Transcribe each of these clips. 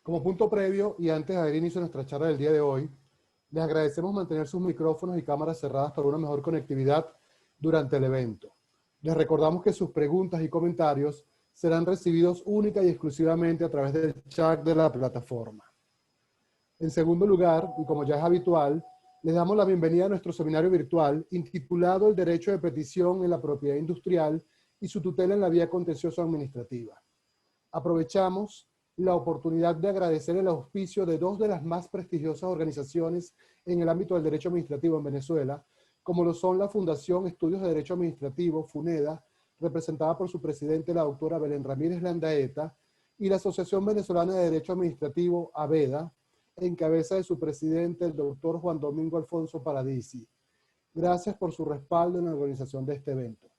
Como punto previo y antes de dar inicio a nuestra charla del día de hoy, les agradecemos mantener sus micrófonos y cámaras cerradas para una mejor conectividad durante el evento. Les recordamos que sus preguntas y comentarios serán recibidos única y exclusivamente a través del chat de la plataforma. En segundo lugar, y como ya es habitual, les damos la bienvenida a nuestro seminario virtual intitulado El derecho de petición en la propiedad industrial y su tutela en la vía contencioso administrativa. Aprovechamos la oportunidad de agradecer el auspicio de dos de las más prestigiosas organizaciones en el ámbito del derecho administrativo en Venezuela, como lo son la Fundación Estudios de Derecho Administrativo, FUNEDA, representada por su presidente, la doctora Belén Ramírez Landaeta, y la Asociación Venezolana de Derecho Administrativo, AVEDA, en cabeza de su presidente, el doctor Juan Domingo Alfonso Paradisi. Gracias por su respaldo en la organización de este evento.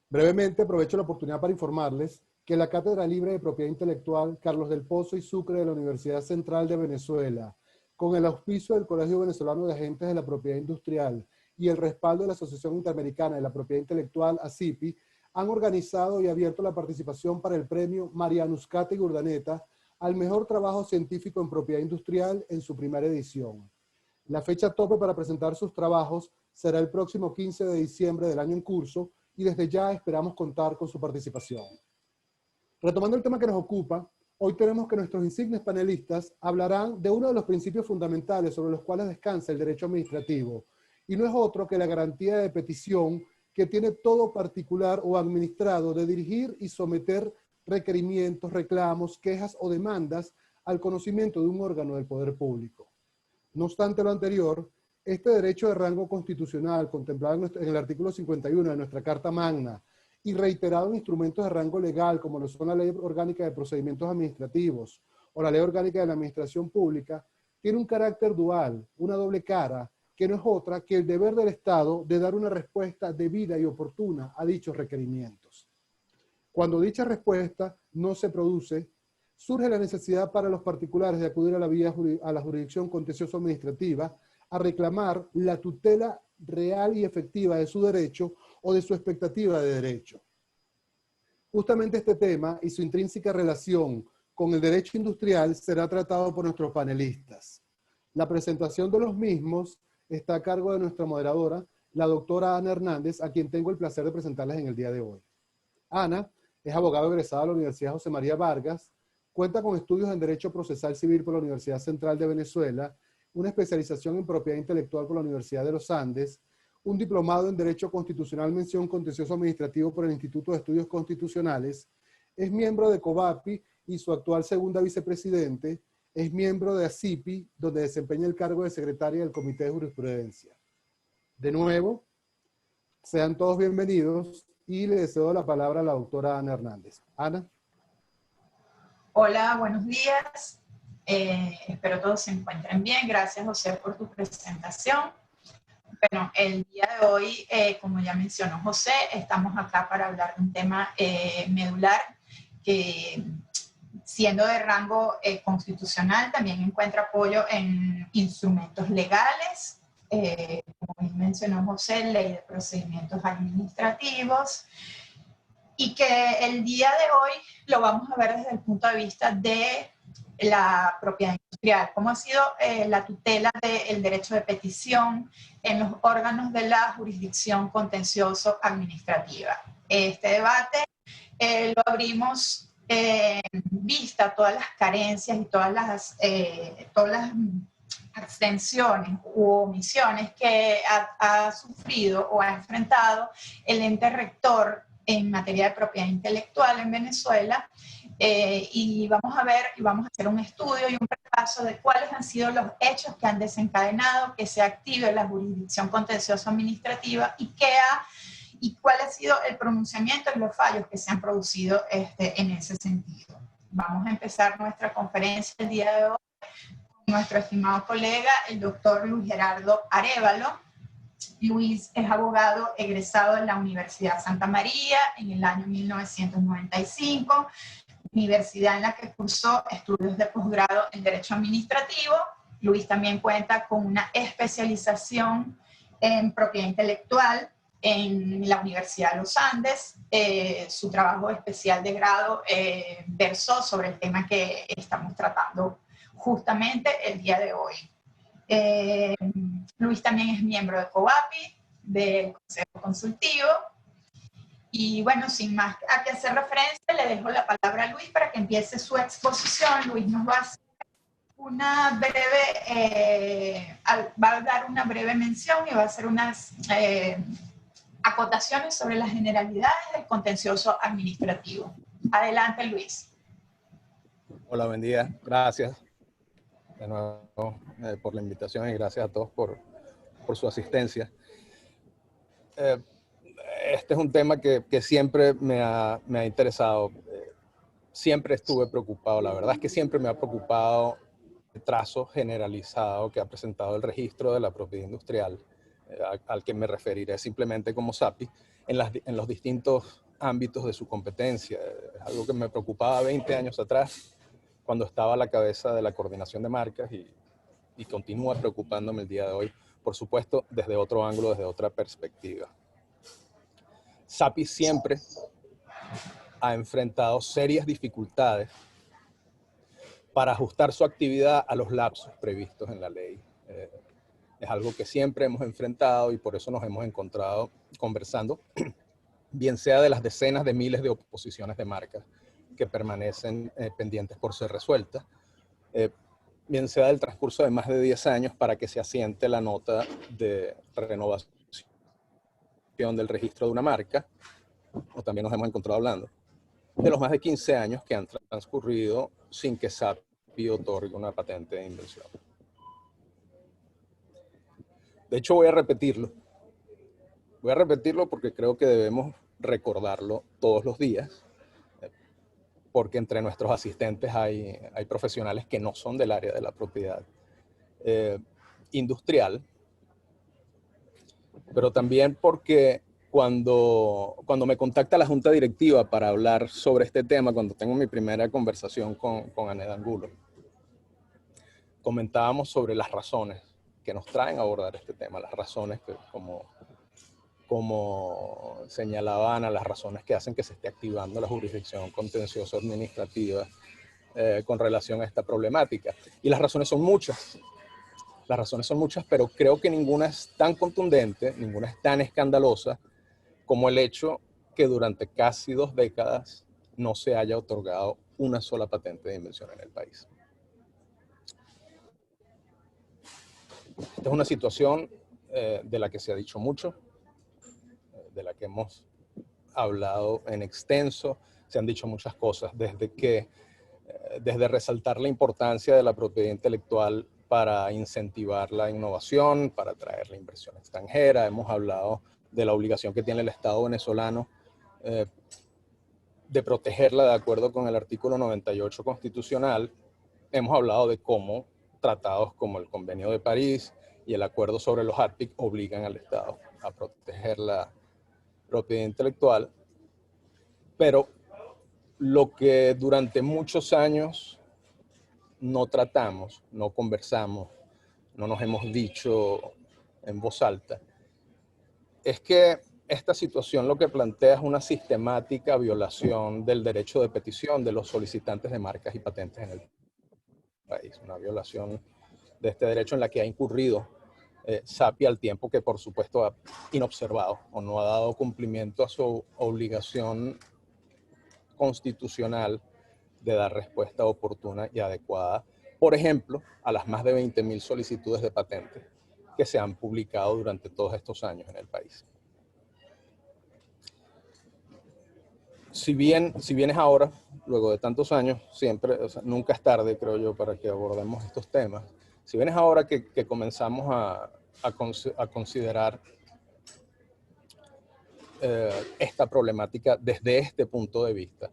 Brevemente, aprovecho la oportunidad para informarles que la Cátedra Libre de Propiedad Intelectual Carlos del Pozo y Sucre de la Universidad Central de Venezuela, con el auspicio del Colegio Venezolano de Agentes de la Propiedad Industrial y el respaldo de la Asociación Interamericana de la Propiedad Intelectual, ACIPI, han organizado y abierto la participación para el premio Mariano Uzcategui Urdaneta al mejor trabajo científico en propiedad industrial en su primera edición. La fecha tope para presentar sus trabajos será el próximo 15 de diciembre del año en curso y desde ya esperamos contar con su participación. Retomando el tema que nos ocupa, hoy tenemos que nuestros insignes panelistas hablarán de uno de los principios fundamentales sobre los cuales descansa el derecho administrativo, y no es otro que la garantía de petición que tiene todo particular o administrado de dirigir y someter requerimientos, reclamos, quejas o demandas al conocimiento de un órgano del poder público. No obstante lo anterior, este derecho de rango constitucional, contemplado en el artículo 51 de nuestra Carta Magna, y reiterado en instrumentos de rango legal, como lo son la Ley Orgánica de Procedimientos Administrativos o la Ley Orgánica de la Administración Pública, tiene un carácter dual, una doble cara, que no es otra que el deber del Estado de dar una respuesta debida y oportuna a dichos requerimientos. Cuando dicha respuesta no se produce, surge la necesidad para los particulares de acudir a la jurisdicción contencioso administrativa a reclamar la tutela real y efectiva de su derecho o de su expectativa de derecho. Justamente este tema y su intrínseca relación con el derecho industrial será tratado por nuestros panelistas. La presentación de los mismos está a cargo de nuestra moderadora, la doctora Ana Hernández, a quien tengo el placer de presentarles en el día de hoy. Ana es abogada egresada de la Universidad José María Vargas, cuenta con estudios en Derecho Procesal Civil por la Universidad Central de Venezuela, una especialización en Propiedad Intelectual por la Universidad de los Andes, un diplomado en Derecho Constitucional Mención Contencioso Administrativo por el Instituto de Estudios Constitucionales, es miembro de COVAPI y su actual segunda vicepresidente, es miembro de ACIPI, donde desempeña el cargo de secretaria del Comité de Jurisprudencia. De nuevo, sean todos bienvenidos y le cedo la palabra a la doctora Ana Hernández. Ana. Hola, buenos días. Espero todos se encuentren bien. Gracias, José, por tu presentación. Bueno, el día de hoy, como ya mencionó José, estamos acá para hablar de un tema medular que, siendo de rango constitucional, también encuentra apoyo en instrumentos legales, como mencionó José, Ley de Procedimientos Administrativos, y que el día de hoy lo vamos a ver desde el punto de vista de la propiedad industrial, cómo ha sido la tutela del derecho de petición en los órganos de la jurisdicción contencioso administrativa. Este debate lo abrimos en vista a todas las carencias y todas las abstenciones u omisiones que ha sufrido o ha enfrentado el ente rector en materia de propiedad intelectual en Venezuela, y vamos a ver y vamos a hacer un estudio y un repaso de cuáles han sido los hechos que han desencadenado que se active la jurisdicción contencioso administrativa y cuál ha sido el pronunciamiento y los fallos que se han producido en ese sentido. Vamos a empezar nuestra conferencia el día de hoy con nuestro estimado colega, el doctor Luis Gerardo Arévalo. Luis es abogado egresado de la Universidad Santa María en el año 1995, universidad en la que cursó estudios de posgrado en Derecho Administrativo. Luis también cuenta con una especialización en Propiedad Intelectual en la Universidad de los Andes. Su trabajo especial de grado versó sobre el tema que estamos tratando justamente el día de hoy. Luis también es miembro de COVAPI, del Consejo Consultivo. Y bueno, sin más a que hacer referencia, le dejo la palabra a Luis para que empiece su exposición. Luis nos va a hacer una breve, va a dar una breve mención y va a hacer unas acotaciones sobre las generalidades del contencioso administrativo. Adelante, Luis. Hola, buen día. Gracias de nuevo por la invitación y gracias a todos por su asistencia. Este es un tema que siempre me ha interesado. Siempre estuve preocupado. La verdad es que siempre me ha preocupado el trazo generalizado que ha presentado el registro de la propiedad industrial, al que me referiré simplemente como SAPI, en los distintos ámbitos de su competencia. Es algo que me preocupaba 20 años atrás, cuando estaba a la cabeza de la coordinación de marcas y continúa preocupándome el día de hoy, por supuesto, desde otro ángulo, desde otra perspectiva. SAPI siempre ha enfrentado serias dificultades para ajustar su actividad a los lapsos previstos en la ley. Es algo que siempre hemos enfrentado y por eso nos hemos encontrado conversando, bien sea de las decenas de miles de oposiciones de marcas que permanecen pendientes por ser resueltas, bien sea del transcurso de más de 10 años para que se asiente la nota de renovación del registro de una marca, o también nos hemos encontrado hablando de los más de 15 años que han transcurrido sin que SAPI otorgue una patente de inversión. De hecho, voy a repetirlo. Voy a repetirlo porque creo que debemos recordarlo todos los días, porque entre nuestros asistentes hay profesionales que no son del área de la propiedad industrial, pero también porque cuando me contacta la junta directiva para hablar sobre este tema, cuando tengo mi primera conversación con Aneda Angulo, comentábamos sobre las razones que nos traen a abordar este tema, las razones que, como señalaba Ana, las razones que hacen que se esté activando la jurisdicción contencioso administrativa con relación a esta problemática. Y las razones son muchas. Las razones son muchas, pero creo que ninguna es tan contundente, ninguna es tan escandalosa como el hecho que durante casi 2 décadas no se haya otorgado una sola patente de inversión en el país. Esta es una situación de la que se ha dicho mucho, de la que hemos hablado en extenso. Se han dicho muchas cosas, desde resaltar la importancia de la propiedad intelectual para incentivar la innovación, para atraer la inversión extranjera. Hemos hablado de la obligación que tiene el Estado venezolano de protegerla de acuerdo con el artículo 98 constitucional. Hemos hablado de cómo tratados como el Convenio de París y el Acuerdo sobre los ARPIC obligan al Estado a proteger la propiedad intelectual, pero lo que durante muchos años no tratamos, no conversamos, no nos hemos dicho en voz alta, es que esta situación lo que plantea es una sistemática violación del derecho de petición de los solicitantes de marcas y patentes en el país, una violación de este derecho en la que ha incurrido SAPI al tiempo que por supuesto ha inobservado o no ha dado cumplimiento a su obligación constitucional de dar respuesta oportuna y adecuada, por ejemplo, a las más de 20.000 solicitudes de patentes que se han publicado durante todos estos años en el país. Si bien es ahora, luego de tantos años, siempre, o sea, nunca es tarde, creo yo, para que abordemos estos temas. Si bien es ahora que comenzamos a considerar esta problemática desde este punto de vista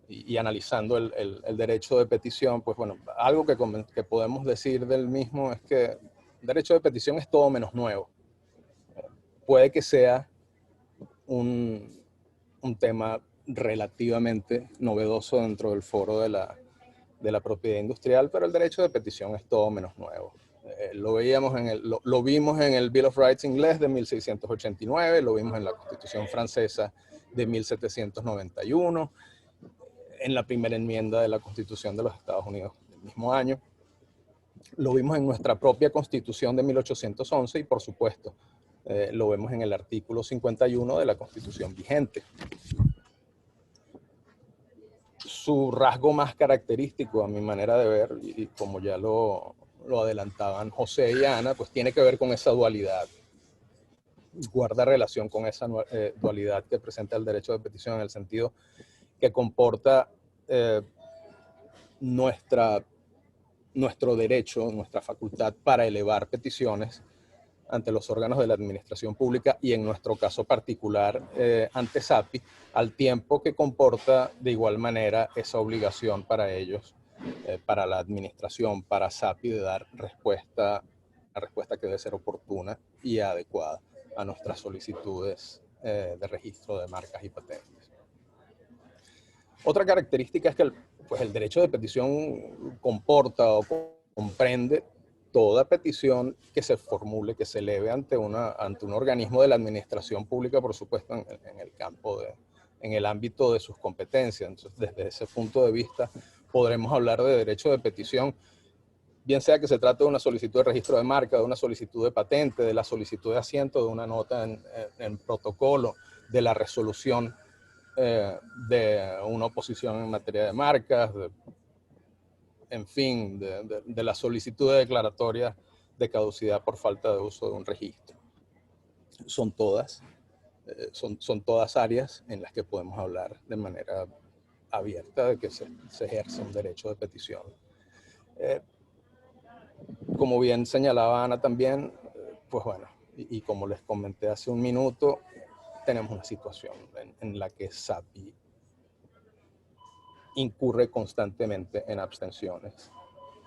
y analizando el derecho de petición, pues bueno, algo que podemos decir del mismo es que el derecho de petición es todo menos nuevo. Puede que sea un tema relativamente novedoso dentro del foro de la propiedad industrial, pero el derecho de petición es todo menos nuevo. Lo vimos en el Bill of Rights inglés de 1689, lo vimos en la Constitución francesa de 1791, en la primera enmienda de la Constitución de los Estados Unidos del mismo año. Lo vimos en nuestra propia Constitución de 1811 y, por supuesto, lo vemos en el artículo 51 de la Constitución vigente. Su rasgo más característico, a mi manera de ver, y como ya lo adelantaban José y Ana, pues tiene que ver con esa dualidad. Guarda relación con esa dualidad que presenta el derecho de petición, en el sentido que comporta nuestro derecho, nuestra facultad para elevar peticiones ante los órganos de la administración pública y en nuestro caso particular ante SAPI, al tiempo que comporta de igual manera esa obligación para ellos, para la administración, para SAPI, de dar respuesta que debe ser oportuna y adecuada a nuestras solicitudes de registro de marcas y patentes. Otra característica es que el derecho de petición comporta o comprende toda petición que se formule, que se eleve ante un organismo de la administración pública, por supuesto, en el ámbito de sus competencias. Entonces, desde ese punto de vista, podremos hablar de derecho de petición, bien sea que se trate de una solicitud de registro de marca, de una solicitud de patente, de la solicitud de asiento, de una nota en protocolo, de la resolución de una oposición en materia de marcas, en fin, de la solicitud de declaratoria de caducidad por falta de uso de un registro. Son todas áreas en las que podemos hablar de manera abierta de que se ejerce un derecho de petición. Como bien señalaba Ana también, pues bueno, y como les comenté hace un minuto, tenemos una situación en la que SAPI incurre constantemente en abstenciones.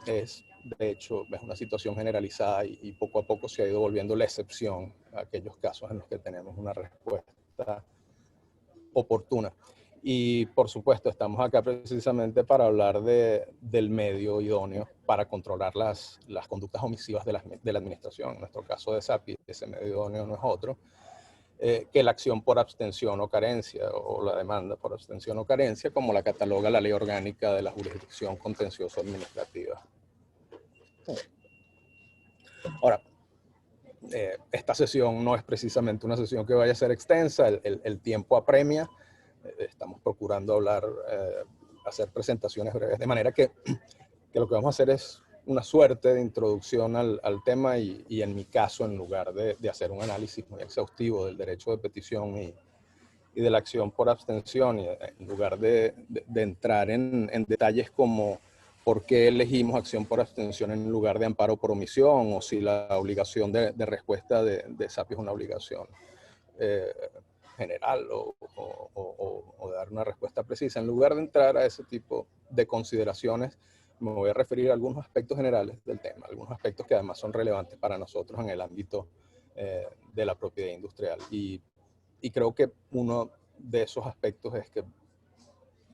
De hecho, es una situación generalizada y poco a poco se ha ido volviendo la excepción a aquellos casos en los que tenemos una respuesta oportuna. Y por supuesto, estamos acá precisamente para hablar del medio idóneo para controlar las conductas omisivas de la administración. En nuestro caso de SAPI, ese medio idóneo no es otro que la acción por abstención o carencia, o la demanda por abstención o carencia, como la cataloga la Ley Orgánica de la Jurisdicción Contencioso Administrativa. Ahora, esta sesión no es precisamente una sesión que vaya a ser extensa, el tiempo apremia, estamos procurando hacer presentaciones breves, de manera que lo que vamos a hacer es una suerte de introducción al tema y en mi caso, en lugar de hacer un análisis muy exhaustivo del derecho de petición y de la acción por abstención, y en lugar de entrar en detalles como por qué elegimos acción por abstención en lugar de amparo por omisión, o si la obligación de respuesta de SAPI es una obligación general o de dar una respuesta precisa. En lugar de entrar a ese tipo de consideraciones, me voy a referir a algunos aspectos generales del tema, algunos aspectos que además son relevantes para nosotros en el ámbito de la propiedad industrial. Y creo que uno de esos aspectos es que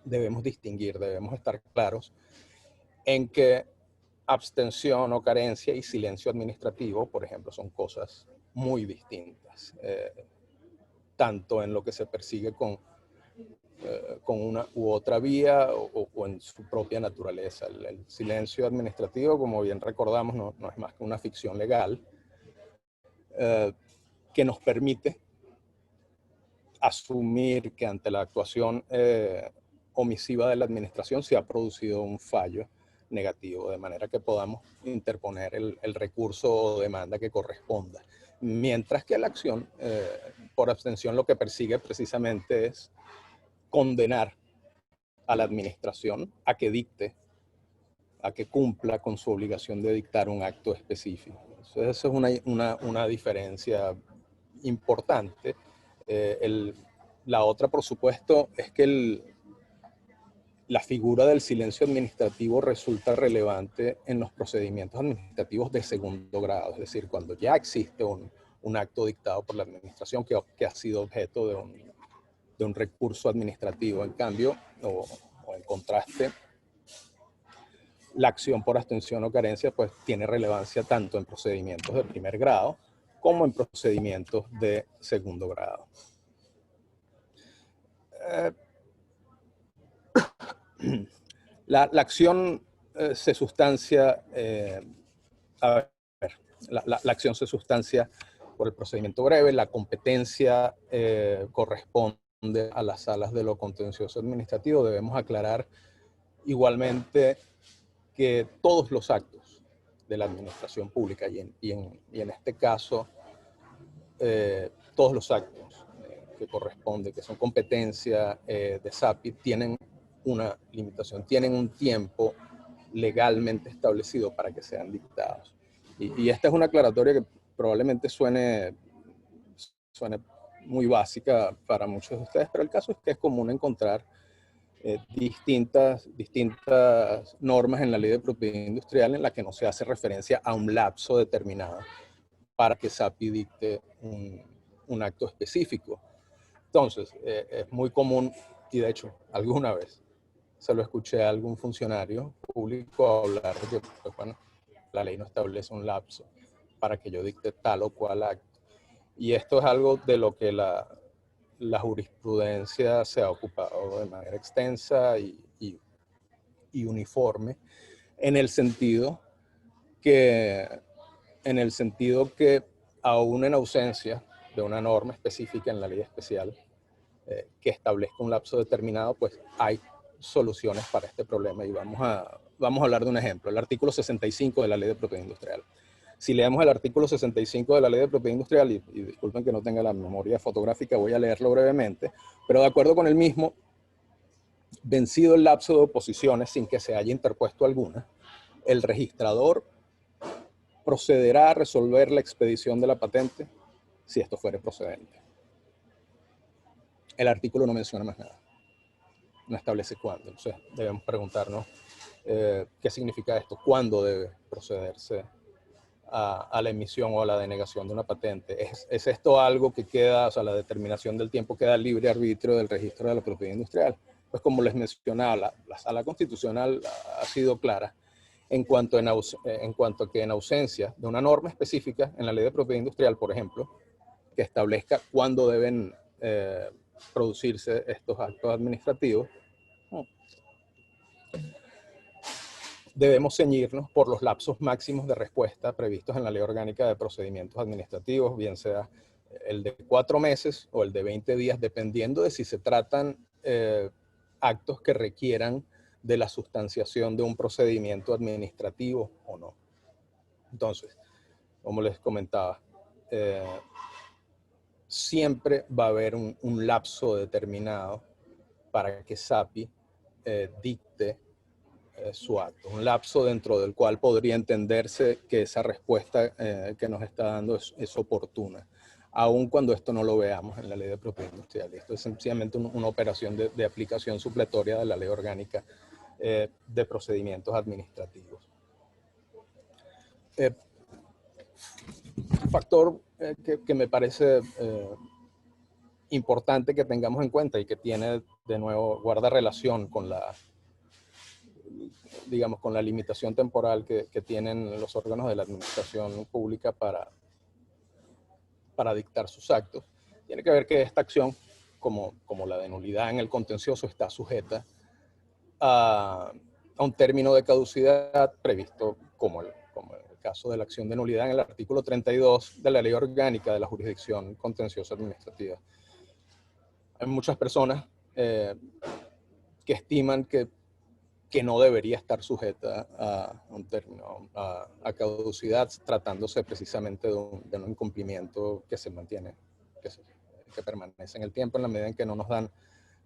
debemos distinguir, debemos estar claros en que abstención o carencia y silencio administrativo, por ejemplo, son cosas muy distintas, tanto en lo que se persigue con una u otra vía o en su propia naturaleza. El silencio administrativo, como bien recordamos, no es más que una ficción legal que nos permite asumir que ante la actuación omisiva de la administración se ha producido un fallo negativo, de manera que podamos interponer el recurso o demanda que corresponda. Mientras que la acción por abstención lo que persigue precisamente es condenar a la administración a que dicte, a que cumpla con su obligación de dictar un acto específico. Entonces, eso es una diferencia importante. La otra, por supuesto, es que la figura del silencio administrativo resulta relevante en los procedimientos administrativos de segundo grado, es decir, cuando ya existe un acto dictado por la administración que ha sido objeto de un recurso administrativo. En cambio, o en contraste, la acción por abstención o carencia pues tiene relevancia tanto en procedimientos de primer grado como en procedimientos de segundo grado. La acción se sustancia, la acción se sustancia por el procedimiento breve, la competencia corresponde a las salas de lo contencioso administrativo. Debemos aclarar igualmente que todos los actos de la administración pública y en este caso todos los actos que corresponden, que son competencia de SAPI, tienen una limitación, tienen un tiempo legalmente establecido para que sean dictados. Y esta es una aclaratoria que probablemente suene muy básica para muchos de ustedes, pero el caso es que es común encontrar distintas normas en la Ley de Propiedad Industrial en la que no se hace referencia a un lapso determinado para que SAPI dicte un acto específico. Entonces, es muy común, y de hecho, alguna vez se lo escuché a algún funcionario público hablar de que, pues, bueno, la ley no establece un lapso para que yo dicte tal o cual acto. Y esto es algo de lo que la jurisprudencia se ha ocupado de manera extensa y uniforme, en el sentido que aún en ausencia de una norma específica en la ley especial que establezca un lapso determinado, pues hay soluciones para este problema. Y vamos a hablar de un ejemplo, el artículo 65 de la Ley de Propiedad Industrial. Si leemos el artículo 65 de la Ley de Propiedad Industrial, y disculpen que no tenga la memoria fotográfica, voy a leerlo brevemente, pero de acuerdo con el mismo, vencido el lapso de oposiciones sin que se haya interpuesto alguna, el registrador procederá a resolver la expedición de la patente si esto fuere procedente. El artículo no menciona más nada, no establece cuándo. Entonces debemos preguntarnos qué significa esto, cuándo debe procederse a la emisión o a la denegación de una patente. ¿Es esto algo que queda, o sea, la determinación del tiempo queda libre arbitrio del registro de la propiedad industrial? Pues como les mencionaba, la Sala Constitucional ha sido clara en cuanto a que en ausencia de una norma específica en la Ley de Propiedad Industrial, por ejemplo, que establezca cuándo deben producirse estos actos administrativos, debemos ceñirnos por los lapsos máximos de respuesta previstos en la Ley Orgánica de Procedimientos Administrativos, bien sea el de 4 meses o el de 20 días, dependiendo de si se tratan actos que requieran de la sustanciación de un procedimiento administrativo o no. Entonces, como les comentaba, siempre va a haber un lapso determinado para que SAPI dicte su acto, un lapso dentro del cual podría entenderse que esa respuesta que nos está dando es oportuna, aun cuando esto no lo veamos en la Ley de Propiedad Industrial. Esto es sencillamente una operación de aplicación supletoria de la Ley Orgánica de Procedimientos Administrativos. Un factor que me parece importante que tengamos en cuenta y que tiene, de nuevo, guarda relación con la limitación temporal que tienen los órganos de la administración pública para dictar sus actos, tiene que ver que esta acción, como la de nulidad en el contencioso, está sujeta a un término de caducidad previsto como el caso de la acción de nulidad en el artículo 32 de la Ley Orgánica de la Jurisdicción Contenciosa Administrativa. Hay muchas personas que estiman que no debería estar sujeta a un término, a caducidad, tratándose precisamente de un incumplimiento que se mantiene, que permanece en el tiempo en la medida en que no nos dan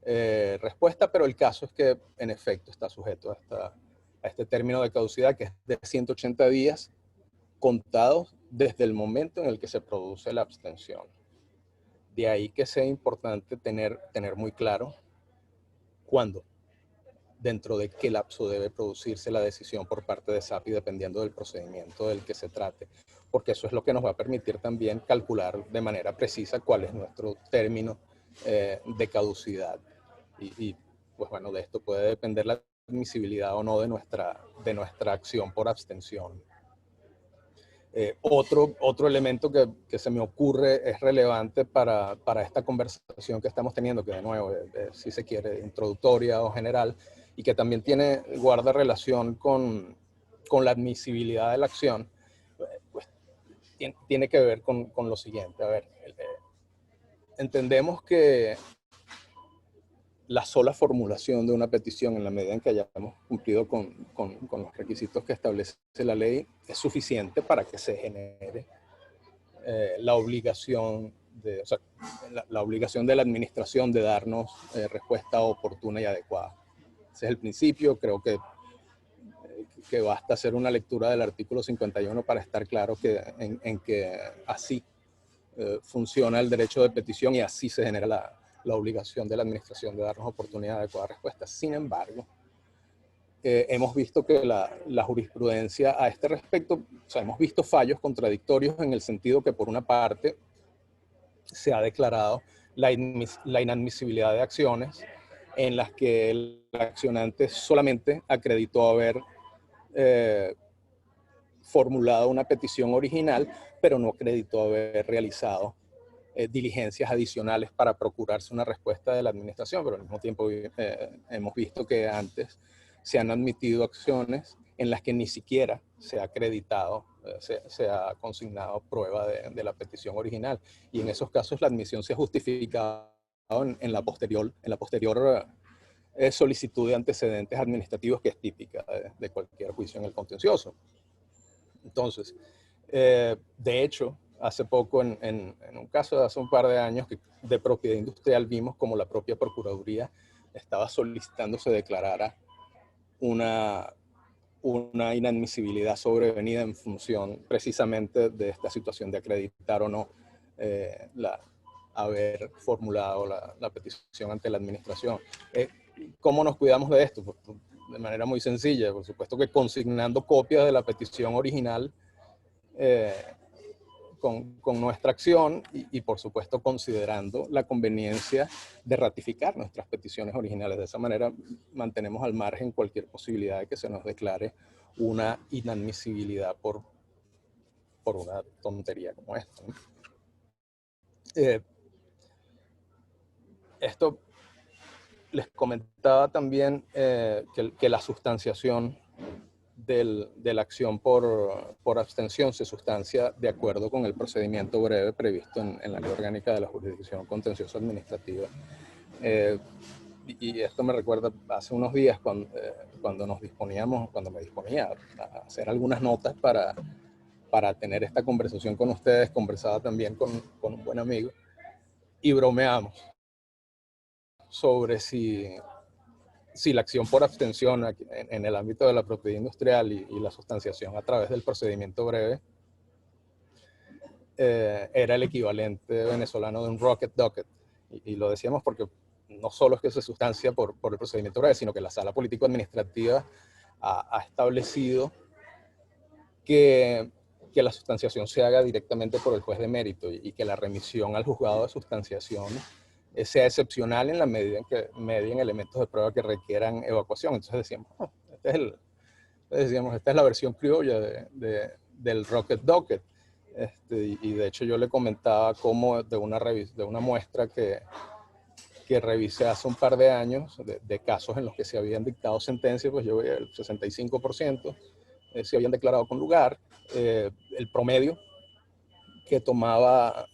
respuesta, pero el caso es que en efecto está sujeto a este término de caducidad, que es de 180 días contados desde el momento en el que se produce la abstención. De ahí que sea importante tener muy claro cuándo, dentro de qué lapso debe producirse la decisión por parte de SAPI, dependiendo del procedimiento del que se trate, porque eso es lo que nos va a permitir también calcular de manera precisa cuál es nuestro término de caducidad. Y pues bueno, de esto puede depender la admisibilidad o no de nuestra acción por abstención. Otro elemento que se me ocurre es relevante para esta conversación que estamos teniendo, que de nuevo, si se quiere, introductoria o general, y que también guarda relación con la admisibilidad de la acción, pues tiene que ver con lo siguiente. A ver, entendemos que la sola formulación de una petición, en la medida en que hayamos cumplido con los requisitos que establece la ley, es suficiente para que se genere la obligación la obligación de la administración de darnos respuesta oportuna y adecuada. Ese es el principio. Creo que basta hacer una lectura del artículo 51 para estar claro en que así funciona el derecho de petición y así se genera la obligación de la administración de darnos oportunidad de adecuada respuesta. Sin embargo, hemos visto que la jurisprudencia a este respecto, o sea, hemos visto fallos contradictorios en el sentido que por una parte se ha declarado la inadmisibilidad de acciones en las que el accionante solamente acreditó haber formulado una petición original, pero no acreditó haber realizado diligencias adicionales para procurarse una respuesta de la administración, pero al mismo tiempo hemos visto que antes se han admitido acciones en las que ni siquiera se ha acreditado, se ha consignado prueba de la petición original, y en esos casos la admisión se ha justificado en la posterior solicitud de antecedentes administrativos, que es típica de cualquier juicio en el contencioso. Entonces, de hecho, hace poco, en un caso de hace un par de años de propiedad industrial, vimos como la propia Procuraduría estaba solicitando se declarara una inadmisibilidad sobrevenida en función precisamente de esta situación de acreditar o no haber formulado la petición ante la administración. ¿Cómo nos cuidamos de esto? Pues, de manera muy sencilla, por supuesto que consignando copias de la petición original con nuestra acción y por supuesto considerando la conveniencia de ratificar nuestras peticiones originales. De esa manera mantenemos al margen cualquier posibilidad de que se nos declare una inadmisibilidad por una tontería como esta, ¿no? Esto les comentaba también que la sustanciación de la acción por abstención se sustancia de acuerdo con el procedimiento breve previsto en la Ley Orgánica de la Jurisdicción Contencioso Administrativa. Y esto me recuerda hace unos días cuando me disponía a hacer algunas notas para tener esta conversación con ustedes. Conversaba también con un buen amigo y bromeamos sobre si la acción por abstención en el ámbito de la propiedad industrial y la sustanciación a través del procedimiento breve era el equivalente venezolano de un rocket docket. Y lo decíamos porque no solo es que se sustancia por el procedimiento breve, sino que la Sala Político-Administrativa ha establecido que la sustanciación se haga directamente por el juez de mérito y que la remisión al juzgado de sustanciación sea excepcional en la medida en que medien elementos de prueba que requieran evacuación. Entonces decíamos, esta es la versión criolla del rocket docket. Y de hecho yo le comentaba cómo de una muestra que revisé hace un par de años de casos en los que se habían dictado sentencias, pues yo veía el 65% se habían declarado con lugar. El promedio que tomaba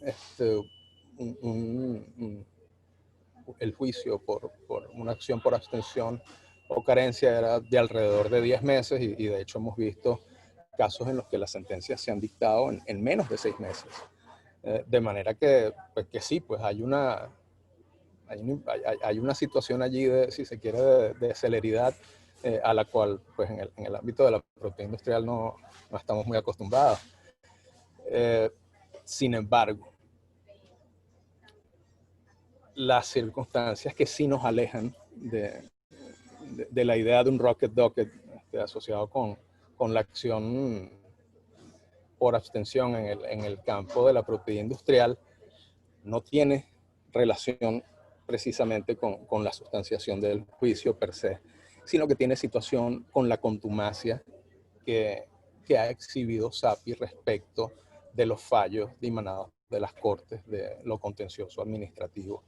el juicio por una acción por abstención o carencia era de alrededor de 10 meses y de hecho hemos visto casos en los que las sentencias se han dictado en menos de 6 meses. De manera que sí, pues hay una situación allí, si se quiere, de celeridad a la cual pues en el ámbito de la propiedad industrial no estamos muy acostumbrados. Sin embargo, las circunstancias que sí nos alejan de la idea de un rocket docket asociado con la acción por abstención en el campo de la propiedad industrial no tiene relación precisamente con la sustanciación del juicio per se, sino que tiene situación con la contumacia que ha exhibido SAPI respecto de los fallos dimanados de las Cortes de lo contencioso administrativo.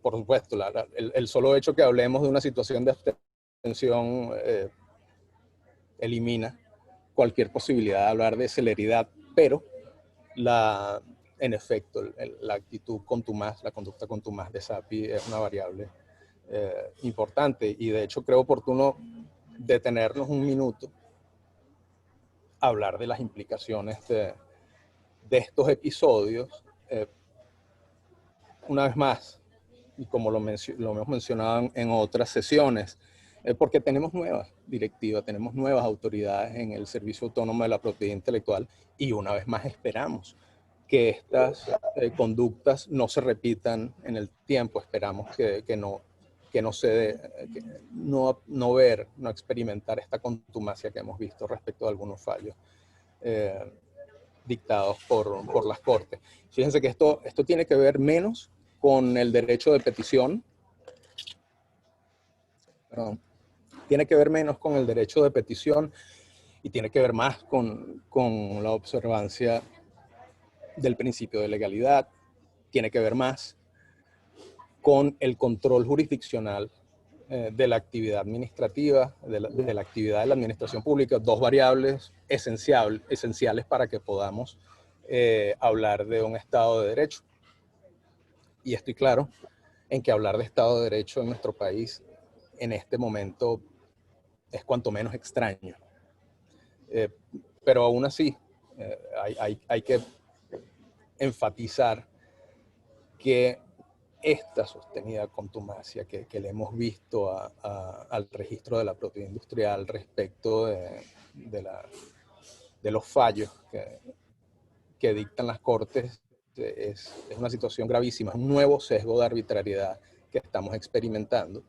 Por supuesto, el solo hecho que hablemos de una situación de abstención elimina cualquier posibilidad de hablar de celeridad, pero en efecto, la actitud contumaz, la conducta contumaz de SAPI es una variable importante, y de hecho creo oportuno detenernos un minuto a hablar de las implicaciones de estos episodios. Una vez más, y como lo hemos mencionado en otras sesiones, porque tenemos nuevas directivas, tenemos nuevas autoridades en el Servicio Autónomo de la Propiedad Intelectual, y una vez más esperamos que estas conductas no se repitan en el tiempo. Esperamos que no experimentar esta contumacia que hemos visto respecto a algunos fallos dictados por las Cortes. Fíjense que esto tiene que ver menos con el derecho de petición. Perdón. Tiene que ver menos con el derecho de petición y tiene que ver más con la observancia del principio de legalidad. Tiene que ver más con el control jurisdiccional de la actividad administrativa, de la actividad de la administración pública, dos variables esenciales para que podamos hablar de un Estado de Derecho. Y estoy claro en que hablar de Estado de Derecho en nuestro país en este momento es cuanto menos extraño. Pero aún así, hay que enfatizar que esta sostenida contumacia que le hemos visto al registro de la propiedad industrial respecto de los fallos que dictan las Cortes es una situación gravísima, es un nuevo sesgo de arbitrariedad que estamos experimentando.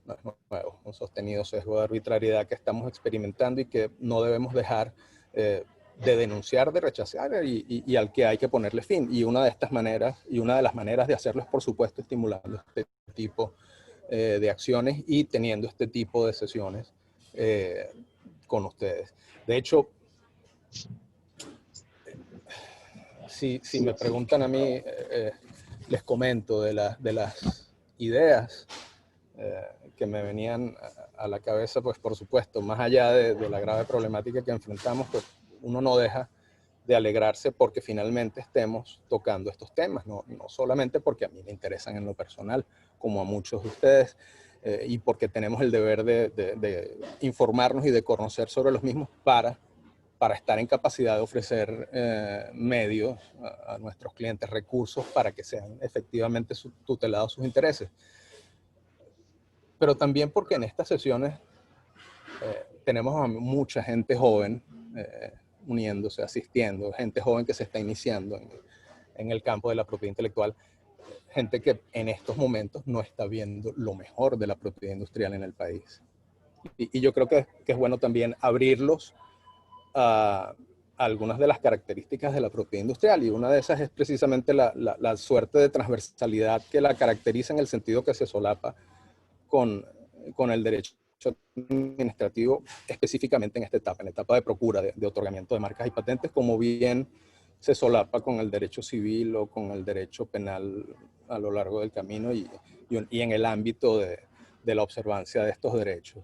No es nuevo, un sostenido sesgo de arbitrariedad que estamos experimentando y que no debemos dejar de denunciar, de rechazar y al que hay que ponerle fin. Y una de estas maneras, y una de las maneras de hacerlo es, por supuesto, estimulando este tipo de acciones y teniendo este tipo de sesiones con ustedes. De hecho, si me preguntan a mí, les comento de las ideas que me venían a la cabeza, pues por supuesto, más allá de la grave problemática que enfrentamos, pues uno no deja de alegrarse porque finalmente estemos tocando estos temas, no solamente porque a mí me interesan en lo personal, como a muchos de ustedes, y porque tenemos el deber de informarnos y de conocer sobre los mismos para estar en capacidad de ofrecer medios a nuestros clientes, recursos para que sean efectivamente tutelados sus intereses. Pero también porque en estas sesiones tenemos a mucha gente joven uniéndose, asistiendo, gente joven que se está iniciando en el campo de la propiedad intelectual, gente que en estos momentos no está viendo lo mejor de la propiedad industrial en el país. Y yo creo que es bueno también abrirlos a algunas de las características de la propiedad industrial, y una de esas es precisamente la suerte de transversalidad que la caracteriza, en el sentido que se solapa con el derecho administrativo, específicamente en esta etapa, en la etapa de procura, de otorgamiento de marcas y patentes, como bien se solapa con el derecho civil o con el derecho penal a lo largo del camino y en el ámbito de la observancia de estos derechos.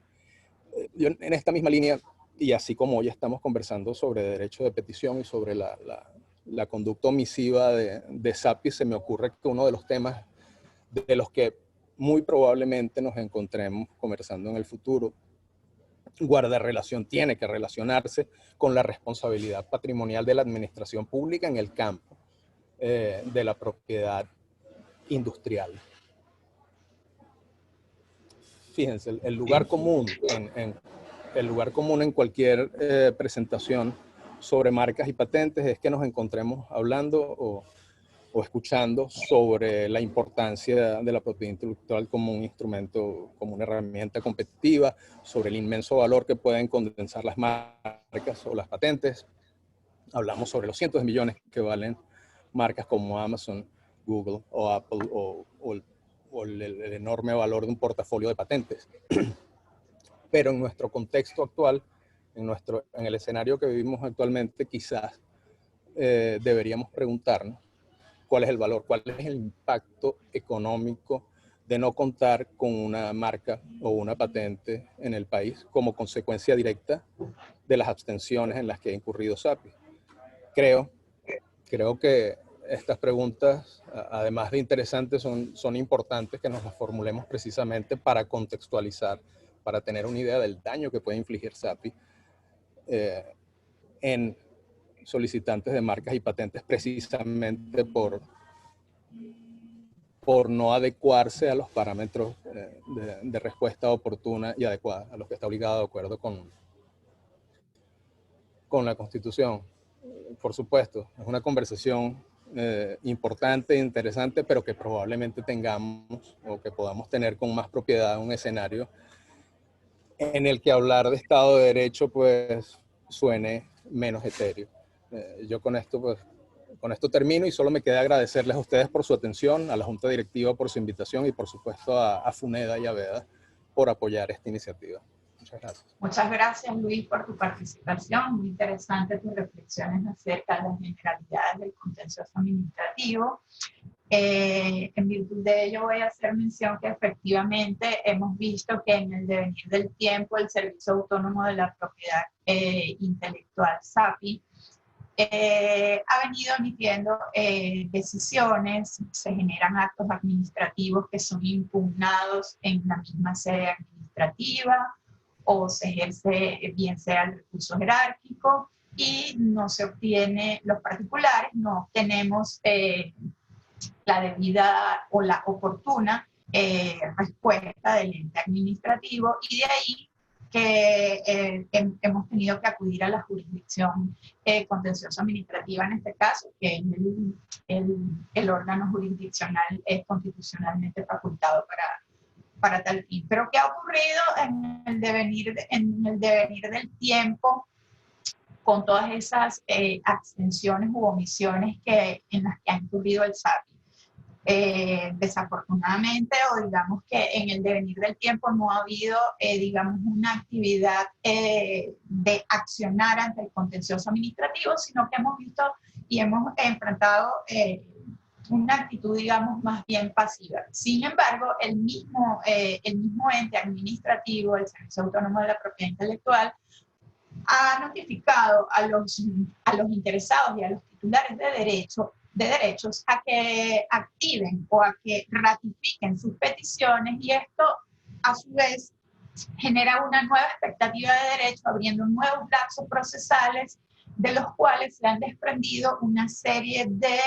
Yo, en esta misma línea, y así como hoy estamos conversando sobre derecho de petición y sobre la conducta omisiva de SAPI, se me ocurre que uno de los temas de los que muy probablemente nos encontremos conversando en el futuro guarda relación, tiene que relacionarse con la responsabilidad patrimonial de la administración pública en el campo de la propiedad industrial. Fíjense, el lugar común en cualquier presentación sobre marcas y patentes es que nos encontremos hablando o escuchando sobre la importancia de la propiedad intelectual como un instrumento, como una herramienta competitiva, sobre el inmenso valor que pueden condensar las marcas o las patentes. Hablamos sobre los cientos de millones que valen marcas como Amazon, Google o Apple o o el enorme valor de un portafolio de patentes. Pero en nuestro contexto actual, en el escenario que vivimos actualmente, quizás deberíamos preguntarnos cuál es el valor, cuál es el impacto económico de no contar con una marca o una patente en el país como consecuencia directa de las abstenciones en las que ha incurrido SAPI. Creo que estas preguntas, además de interesantes, son importantes que nos las formulemos precisamente para contextualizar, para tener una idea del daño que puede infligir SAPI en solicitantes de marcas y patentes, precisamente por no adecuarse a los parámetros de respuesta oportuna y adecuada, a los que está obligado de acuerdo con la Constitución. Por supuesto, es una conversación importante e interesante, pero que probablemente tengamos o que podamos tener con más propiedad un escenario en el que hablar de Estado de Derecho pues suene menos etéreo. Yo con esto termino y solo me queda agradecerles a ustedes por su atención, a la Junta Directiva por su invitación y por supuesto a Funeda y a Veda por apoyar esta iniciativa. Muchas gracias. Muchas gracias, Luis, por tu participación. Muy interesante tus reflexiones acerca de las generalidades del contencioso administrativo. En virtud de ello voy a hacer mención que efectivamente hemos visto que en el devenir del tiempo el Servicio Autónomo de la Propiedad Intelectual, SAPI, ha venido emitiendo decisiones, se generan actos administrativos que son impugnados en la misma sede administrativa o se ejerce bien sea el recurso jerárquico y no se obtiene, los particulares no obtenemos la debida o la oportuna respuesta del ente administrativo y de ahí que hemos tenido que acudir a la jurisdicción contencioso administrativa en este caso, que es el órgano jurisdiccional es constitucionalmente facultado para tal fin. Pero ¿qué ha ocurrido en el devenir del tiempo con todas esas abstenciones u omisiones en las que ha incurrido el SAPI? Desafortunadamente, o digamos que en el devenir del tiempo no ha habido, digamos, una actividad de accionar ante el contencioso administrativo, sino que hemos visto y hemos enfrentado una actitud, digamos, más bien pasiva. Sin embargo, el mismo ente administrativo, el Servicio Autónomo de la Propiedad Intelectual, ha notificado a los interesados y a los titulares de derechos a que activen o a que ratifiquen sus peticiones y esto a su vez genera una nueva expectativa de derecho abriendo nuevos lapsos procesales de los cuales se han desprendido una serie de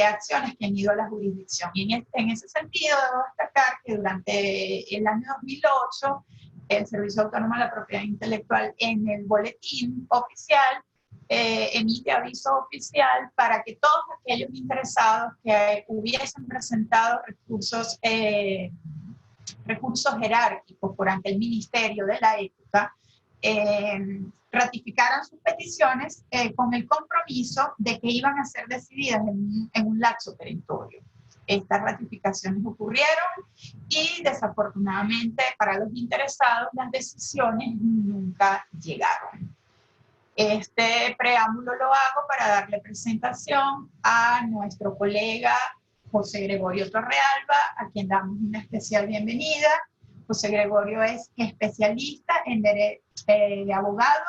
acciones que han ido a la jurisdicción. Y en ese sentido debo destacar que durante el año 2008 el Servicio Autónomo de la Propiedad Intelectual en el boletín oficial emite aviso oficial para que todos aquellos interesados que hubiesen presentado recursos jerárquicos por ante el ministerio de la época ratificaran sus peticiones con el compromiso de que iban a ser decididas en un lapso perentorio. Estas ratificaciones ocurrieron y desafortunadamente para los interesados las decisiones nunca llegaron. Este preámbulo lo hago para darle presentación a nuestro colega José Gregorio Torrealba, a quien damos una especial bienvenida. José Gregorio es especialista en derecho abogado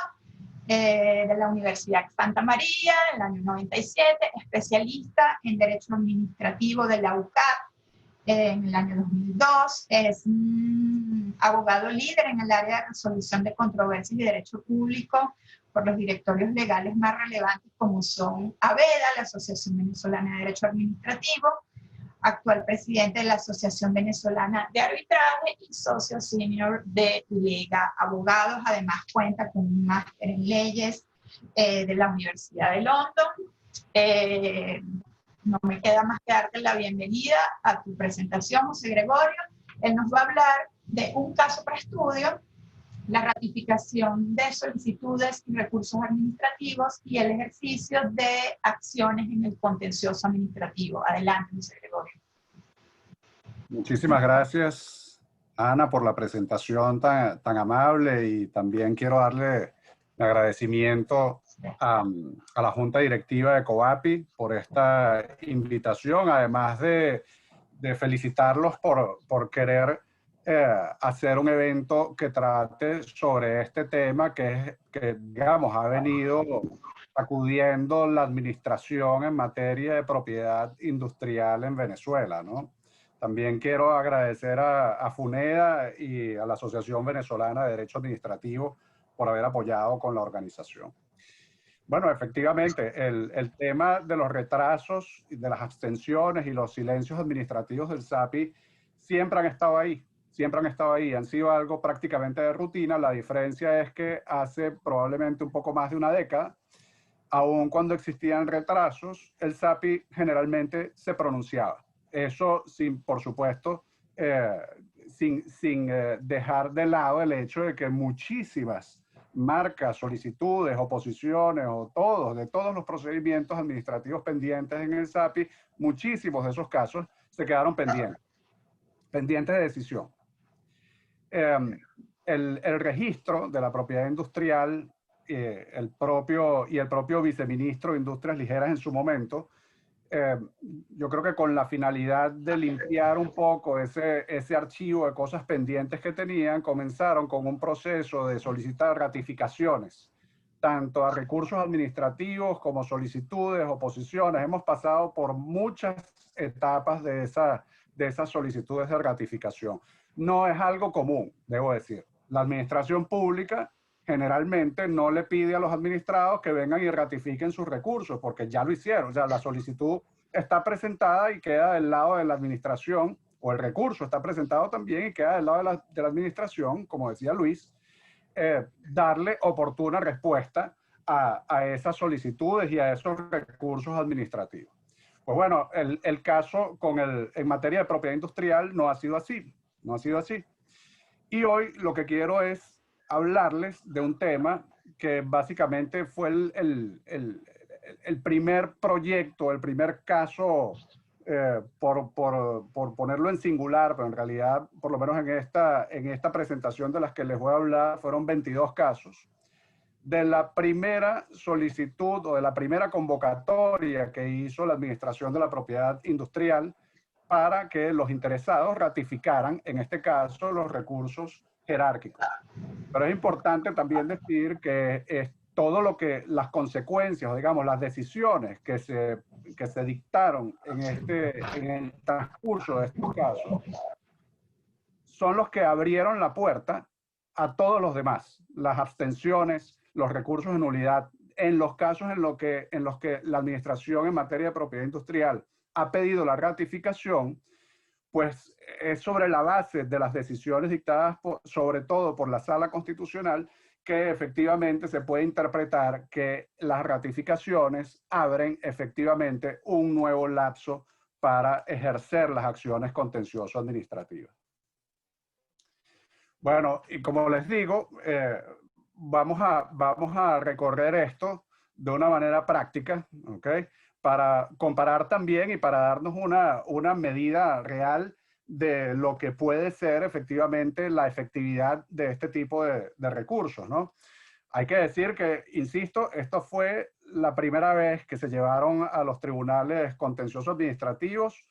de la Universidad Santa María, en el año 97, especialista en Derecho Administrativo de la UCAP en el año 2002, es abogado líder en el área de resolución de controversias y derecho público por los directorios legales más relevantes como son AVEDA, la Asociación Venezolana de Derecho Administrativo, actual presidente de la Asociación Venezolana de Arbitraje y socio senior de Lega Abogados. Además cuenta con un máster en leyes de la Universidad de London. No me queda más que darte la bienvenida a tu presentación, José Gregorio. Él nos va a hablar de un caso para estudio, la ratificación de solicitudes y recursos administrativos y el ejercicio de acciones en el contencioso administrativo. Adelante, José Gregorio. Muchísimas gracias, Ana, por la presentación tan amable, y también quiero darle el agradecimiento a la Junta Directiva de COAPI por esta invitación, además de felicitarlos por querer hacer un evento que trate sobre este tema que digamos, ha venido sacudiendo la administración en materia de propiedad industrial en Venezuela, ¿no? También quiero agradecer a FUNEDA y a la Asociación Venezolana de Derecho Administrativo por haber apoyado con la organización. Bueno, efectivamente, el tema de los retrasos, de las abstenciones y los silencios administrativos del SAPI siempre han estado ahí, han sido algo prácticamente de rutina. La diferencia es que hace probablemente un poco más de una década, aun cuando existían retrasos, el SAPI generalmente se pronunciaba. Eso sin, por supuesto, sin dejar de lado el hecho de que muchísimas marcas, solicitudes, oposiciones de todos los procedimientos administrativos pendientes en el SAPI, muchísimos de esos casos se quedaron pendientes de decisión. El registro de la propiedad industrial, el propio viceministro de Industrias Ligeras en su momento, yo creo que con la finalidad de limpiar un poco ese archivo de cosas pendientes que tenían, comenzaron con un proceso de solicitar ratificaciones, tanto a recursos administrativos como solicitudes, oposiciones. Hemos pasado por muchas etapas de esas solicitudes de ratificación. No es algo común, debo decir. La administración pública generalmente no le pide a los administrados que vengan y ratifiquen sus recursos, porque ya lo hicieron. O sea, la solicitud está presentada y queda del lado de la administración, o el recurso está presentado también y queda del lado de la administración, como decía Luis, darle oportuna respuesta a esas solicitudes y a esos recursos administrativos. Pues bueno, el caso en materia de propiedad industrial no ha sido así, Y hoy lo que quiero es hablarles de un tema que básicamente fue el primer proyecto, el primer caso, por ponerlo en singular, pero en realidad, por lo menos en esta presentación de las que les voy a hablar, fueron 22 casos, de la primera solicitud o de la primera convocatoria que hizo la Administración de la Propiedad Industrial para que los interesados ratificaran, en este caso, los recursos jerárquicos. Pero es importante también decir que es todo lo que las consecuencias, o digamos, las decisiones que se dictaron en el transcurso de estos casos son los que abrieron la puerta a todos los demás. Las abstenciones, los recursos de nulidad, en los casos en los que la administración en materia de propiedad industrial ha pedido la ratificación, pues es sobre la base de las decisiones dictadas sobre todo por la Sala Constitucional que efectivamente se puede interpretar que las ratificaciones abren efectivamente un nuevo lapso para ejercer las acciones contencioso administrativas. Bueno, y como les digo, vamos a recorrer esto de una manera práctica, ¿ok? Para comparar también y para darnos una medida real de lo que puede ser efectivamente la efectividad de este tipo de recursos, ¿no? Hay que decir que, insisto, esto fue la primera vez que se llevaron a los tribunales contenciosos administrativos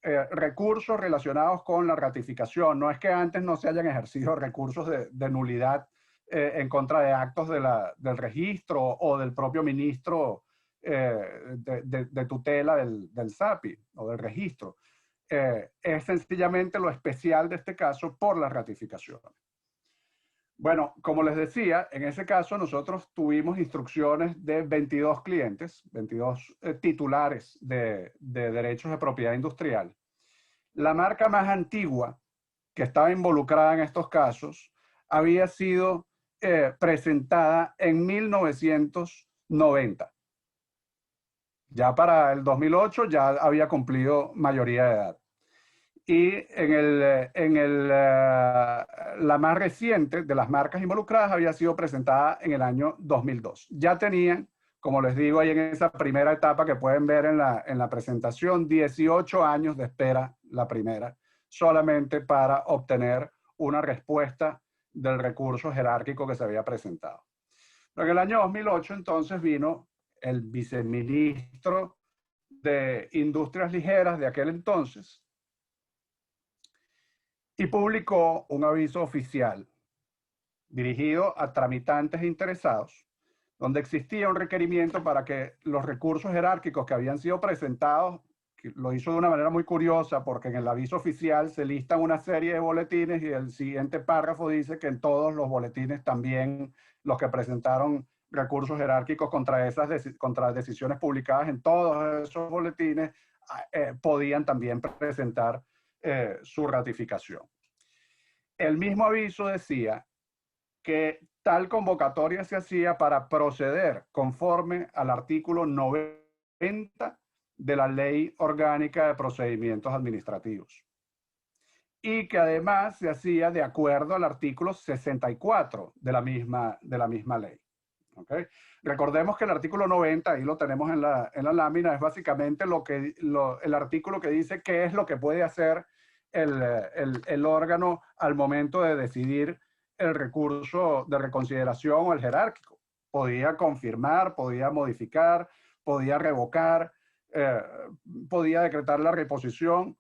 recursos relacionados con la ratificación. No es que antes no se hayan ejercido recursos de nulidad en contra de actos del registro o del propio ministro de tutela del SAPI o del registro. Es sencillamente lo especial de este caso por la ratificación. Bueno, como les decía, en ese caso nosotros tuvimos instrucciones de 22 clientes, 22 titulares de derechos de propiedad industrial. La marca más antigua que estaba involucrada en estos casos había sido presentada en 1990. Ya para el 2008 ya había cumplido mayoría de edad. Y la más reciente de las marcas involucradas había sido presentada en el año 2002. Ya tenían, como les digo, ahí en esa primera etapa que pueden ver en la presentación, 18 años de espera la primera solamente para obtener una respuesta del recurso jerárquico que se había presentado. Pero en el año 2008 entonces vino el viceministro de Industrias Ligeras de aquel entonces y publicó un aviso oficial dirigido a tramitantes e interesados, donde existía un requerimiento para que los recursos jerárquicos que habían sido presentados, que lo hizo de una manera muy curiosa, porque en el aviso oficial se listan una serie de boletines y el siguiente párrafo dice que en todos los boletines también los que presentaron recursos jerárquicos contra decisiones publicadas en todos esos boletines podían también presentar su ratificación. El mismo aviso decía que tal convocatoria se hacía para proceder conforme al artículo 90 de la Ley Orgánica de Procedimientos Administrativos y que además se hacía de acuerdo al artículo 64 de la misma ley. ¿Okay? Recordemos que el artículo 90, ahí lo tenemos en la lámina, es básicamente el artículo que dice qué es lo que puede hacer el órgano al momento de decidir el recurso de reconsideración o el jerárquico. Podía confirmar, podía modificar, podía revocar, podía decretar la reposición.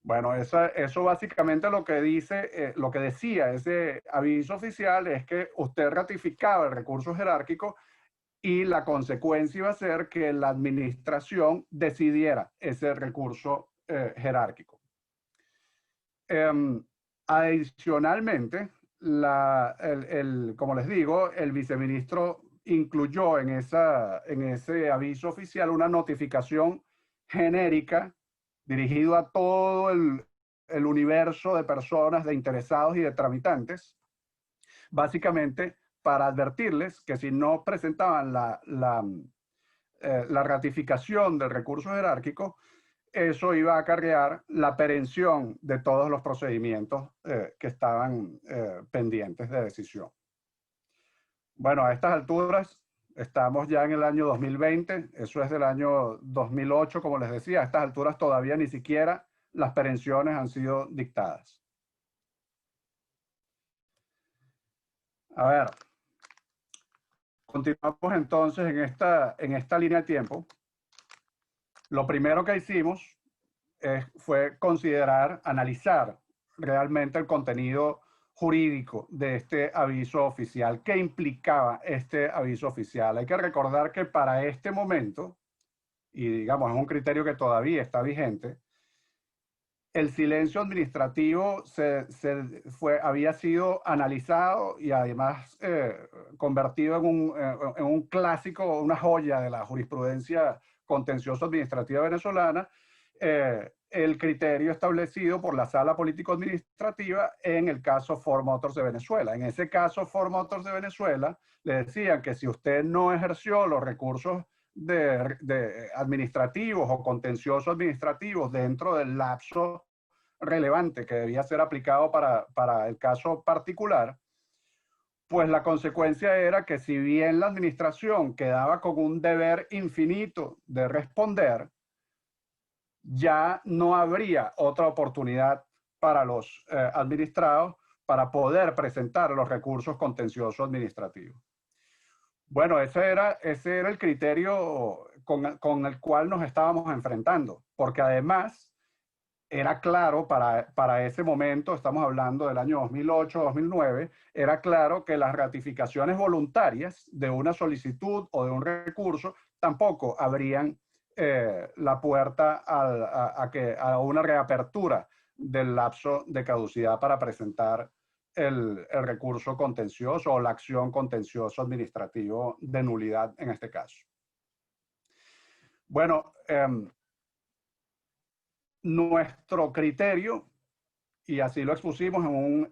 Bueno, eso básicamente lo que dice, lo que decía ese aviso oficial es que usted ratificaba el recurso jerárquico y la consecuencia iba a ser que la administración decidiera ese recurso jerárquico. Adicionalmente, como les digo, el viceministro incluyó en ese aviso oficial una notificación genérica dirigido a todo el universo de personas, de interesados y de tramitantes, básicamente para advertirles que si no presentaban la ratificación del recurso jerárquico, eso iba a acarrear la perención de todos los procedimientos que estaban pendientes de decisión. Bueno, a estas alturas estamos ya en el año 2020, eso es del año 2008, como les decía, a estas alturas todavía ni siquiera las perenciones han sido dictadas. A ver, continuamos entonces en esta línea de tiempo. Lo primero que hicimos fue analizar realmente el contenido jurídico de este aviso oficial. ¿Qué implicaba este aviso oficial? Hay que recordar que para este momento, y digamos es un criterio que todavía está vigente, el silencio administrativo había sido analizado y además convertido en un clásico, una joya de la jurisprudencia contencioso administrativa venezolana, el criterio establecido por la Sala Político-Administrativa en el caso Ford Motors de Venezuela. En ese caso Ford Motors de Venezuela le decían que si usted no ejerció los recursos administrativos o contenciosos administrativos dentro del lapso relevante que debía ser aplicado para el caso particular, pues la consecuencia era que si bien la administración quedaba con un deber infinito de responder, ya no habría otra oportunidad para los administrados para poder presentar los recursos contenciosos administrativos. Bueno, ese era el criterio con el cual nos estábamos enfrentando, porque además era claro para ese momento, estamos hablando del año 2008-2009, era claro que las ratificaciones voluntarias de una solicitud o de un recurso tampoco abrían la puerta a una reapertura del lapso de caducidad para presentar el recurso contencioso o la acción contencioso administrativo de nulidad en este caso. Bueno, nuestro criterio, y así lo expusimos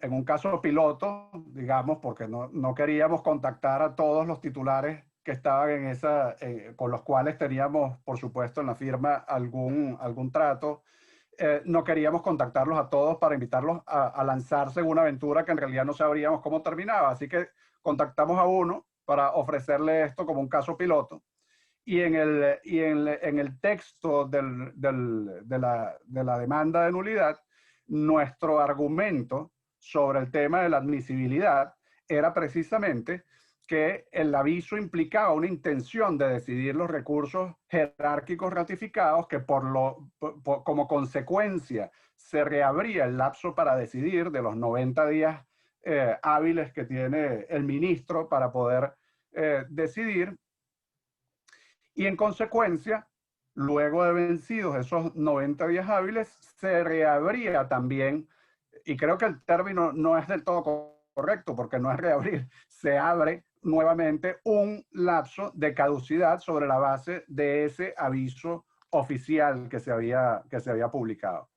en un caso piloto, digamos, porque no queríamos contactar a todos los titulares que estaban con los cuales teníamos, por supuesto, en la firma algún trato. No queríamos contactarlos a todos para invitarlos a lanzarse en una aventura que en realidad no sabríamos cómo terminaba. Así que contactamos a uno para ofrecerle esto como un caso piloto. Y en el texto de la demanda de nulidad nuestro argumento sobre el tema de la admisibilidad era precisamente que el aviso implicaba una intención de decidir los recursos jerárquicos ratificados, que como consecuencia se reabría el lapso para decidir de los 90 días hábiles que tiene el ministro para poder decidir. Y en consecuencia, luego de vencidos esos 90 días hábiles, se reabría también, y creo que el término no es del todo correcto porque no es reabrir, se abre nuevamente un lapso de caducidad sobre la base de ese aviso oficial que se había publicado.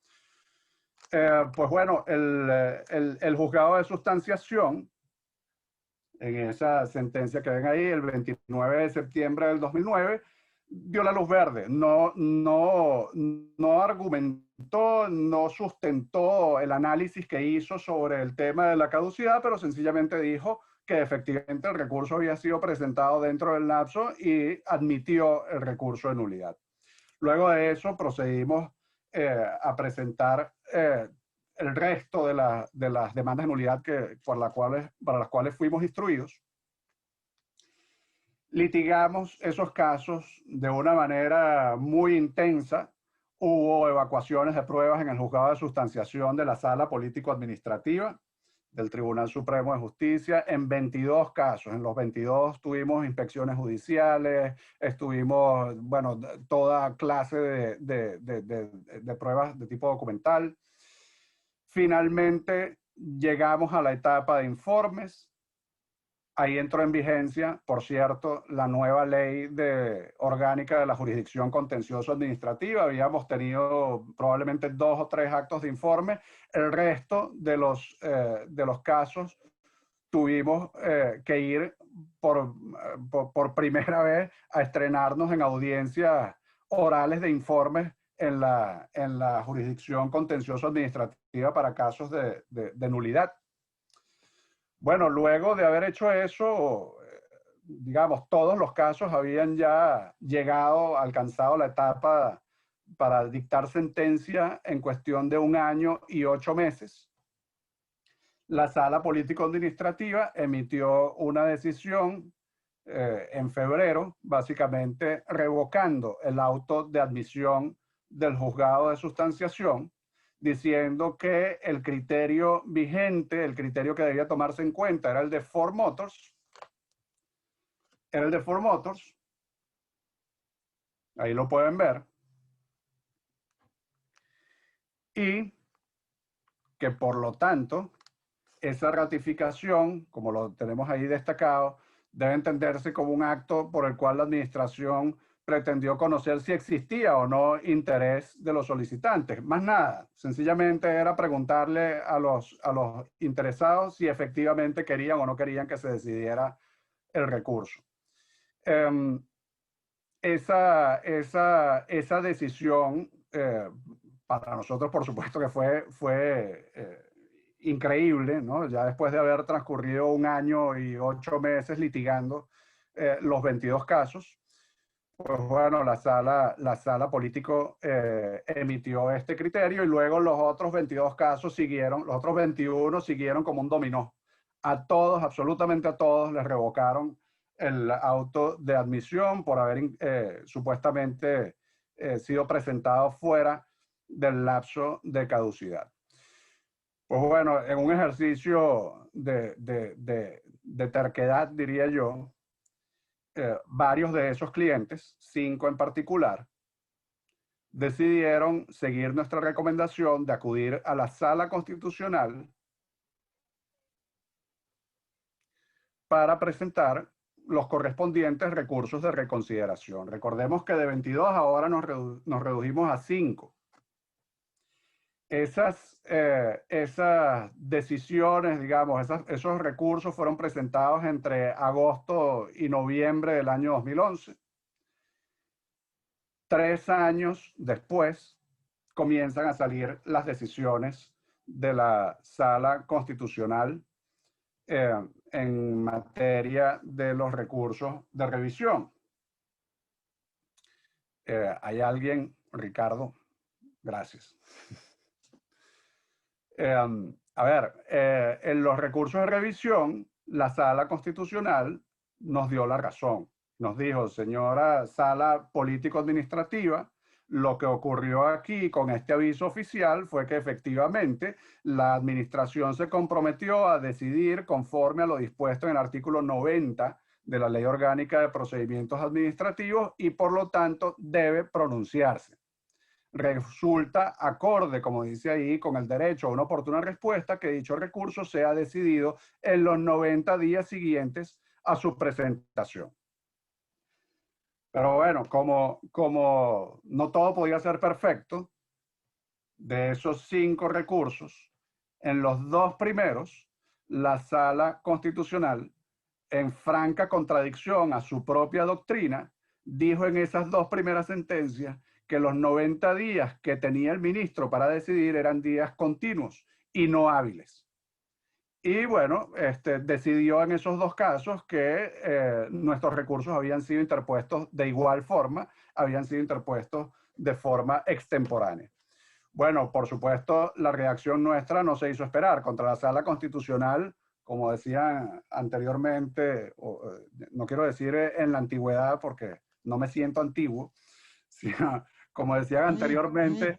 Pues bueno, el juzgado de sustanciación, en esa sentencia que ven ahí, el 29 de septiembre del 2009, dio la luz verde. No argumentó, no sustentó el análisis que hizo sobre el tema de la caducidad, pero sencillamente dijo que efectivamente el recurso había sido presentado dentro del lapso y admitió el recurso de nulidad. Luego de eso procedimos a presentar el resto de las demandas de nulidad para las cuales fuimos instruidos. Litigamos esos casos de una manera muy intensa. Hubo evacuaciones de pruebas en el juzgado de sustanciación de la Sala Político-Administrativa del Tribunal Supremo de Justicia en 22 casos. En los 22 tuvimos inspecciones judiciales, estuvimos, bueno, toda clase de pruebas de tipo documental. Finalmente llegamos a la etapa de informes. Ahí entró en vigencia, por cierto, la nueva ley orgánica de la jurisdicción contencioso administrativa. Habíamos tenido probablemente 2 o 3 actos de informe. El resto de los casos tuvimos que ir por primera vez a estrenarnos en audiencias orales de informes en la jurisdicción contencioso administrativa para casos de nulidad. Bueno, luego de haber hecho eso, digamos, todos los casos habían ya alcanzado la etapa para dictar sentencia en cuestión de 1 año y 8 meses. La Sala Político-Administrativa emitió una decisión en febrero, básicamente revocando el auto de admisión del juzgado de sustanciación, diciendo que el criterio vigente, el criterio que debía tomarse en cuenta era el de Ford Motors. Era el de Ford Motors. Ahí lo pueden ver. Y que por lo tanto, esa ratificación, como lo tenemos ahí destacado, debe entenderse como un acto por el cual la administración pretendió conocer si existía o no interés de los solicitantes. Más nada, sencillamente era preguntarle a los interesados si efectivamente querían o no querían que se decidiera el recurso. Esa decisión, para nosotros por supuesto que fue increíble, ¿no? Ya después de haber transcurrido 1 año y 8 meses litigando los 22 casos, pues bueno, la sala político emitió este criterio y luego los otros 22 casos siguieron, los otros 21 siguieron como un dominó. A todos, absolutamente a todos, les revocaron el auto de admisión por haber supuestamente sido presentado fuera del lapso de caducidad. Pues bueno, en un ejercicio de terquedad, diría yo, varios de esos clientes, 5 en particular, decidieron seguir nuestra recomendación de acudir a la Sala Constitucional para presentar los correspondientes recursos de reconsideración. Recordemos que de 22 ahora nos redujimos a 5. Esas decisiones, digamos, esos recursos fueron presentados entre agosto y noviembre del año 2011. 3 años después comienzan a salir las decisiones de la Sala Constitucional en materia de los recursos de revisión. ¿Hay alguien? Ricardo, gracias. A ver, en los recursos de revisión, la Sala Constitucional nos dio la razón. Nos dijo, señora Sala Político-Administrativa, lo que ocurrió aquí con este aviso oficial fue que efectivamente la administración se comprometió a decidir conforme a lo dispuesto en el artículo 90 de la Ley Orgánica de Procedimientos Administrativos y por lo tanto debe pronunciarse. Resulta acorde, como dice ahí, con el derecho a una oportuna respuesta que dicho recurso sea decidido en los 90 días siguientes a su presentación. Pero bueno, como no todo podía ser perfecto, de esos 5 recursos, en los 2 primeros, la Sala Constitucional, en franca contradicción a su propia doctrina, dijo en esas 2 primeras sentencias que los 90 días que tenía el ministro para decidir eran días continuos y no hábiles. Y bueno, decidió en esos 2 casos que nuestros recursos habían sido interpuestos de igual forma, habían sido interpuestos de forma extemporánea. Bueno, por supuesto, la reacción nuestra no se hizo esperar. Contra la Sala Constitucional, como decía anteriormente, no quiero decir en la antigüedad porque no me siento antiguo, sino, como decían anteriormente,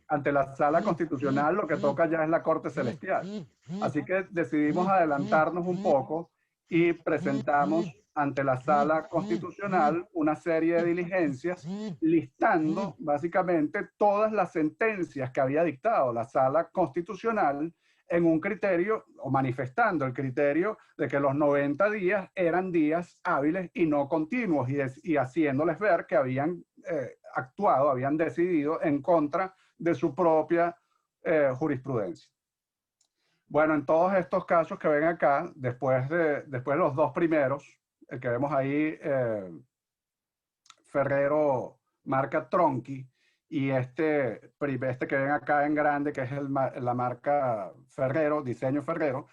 ante la Sala Constitucional lo que toca ya es la Corte Celestial. Así que decidimos adelantarnos un poco y presentamos ante la Sala Constitucional una serie de diligencias listando básicamente todas las sentencias que había dictado la Sala Constitucional en un criterio, o manifestando el criterio de que los 90 días eran días hábiles y no continuos, y haciéndoles ver que habían actuado, habían decidido en contra de su propia jurisprudencia. Bueno, en todos estos casos que ven acá, después de los 2 primeros, el que vemos ahí, Ferrero marca Tronchi, y este que ven acá en grande, que es la marca Ferrero, diseño Ferrero,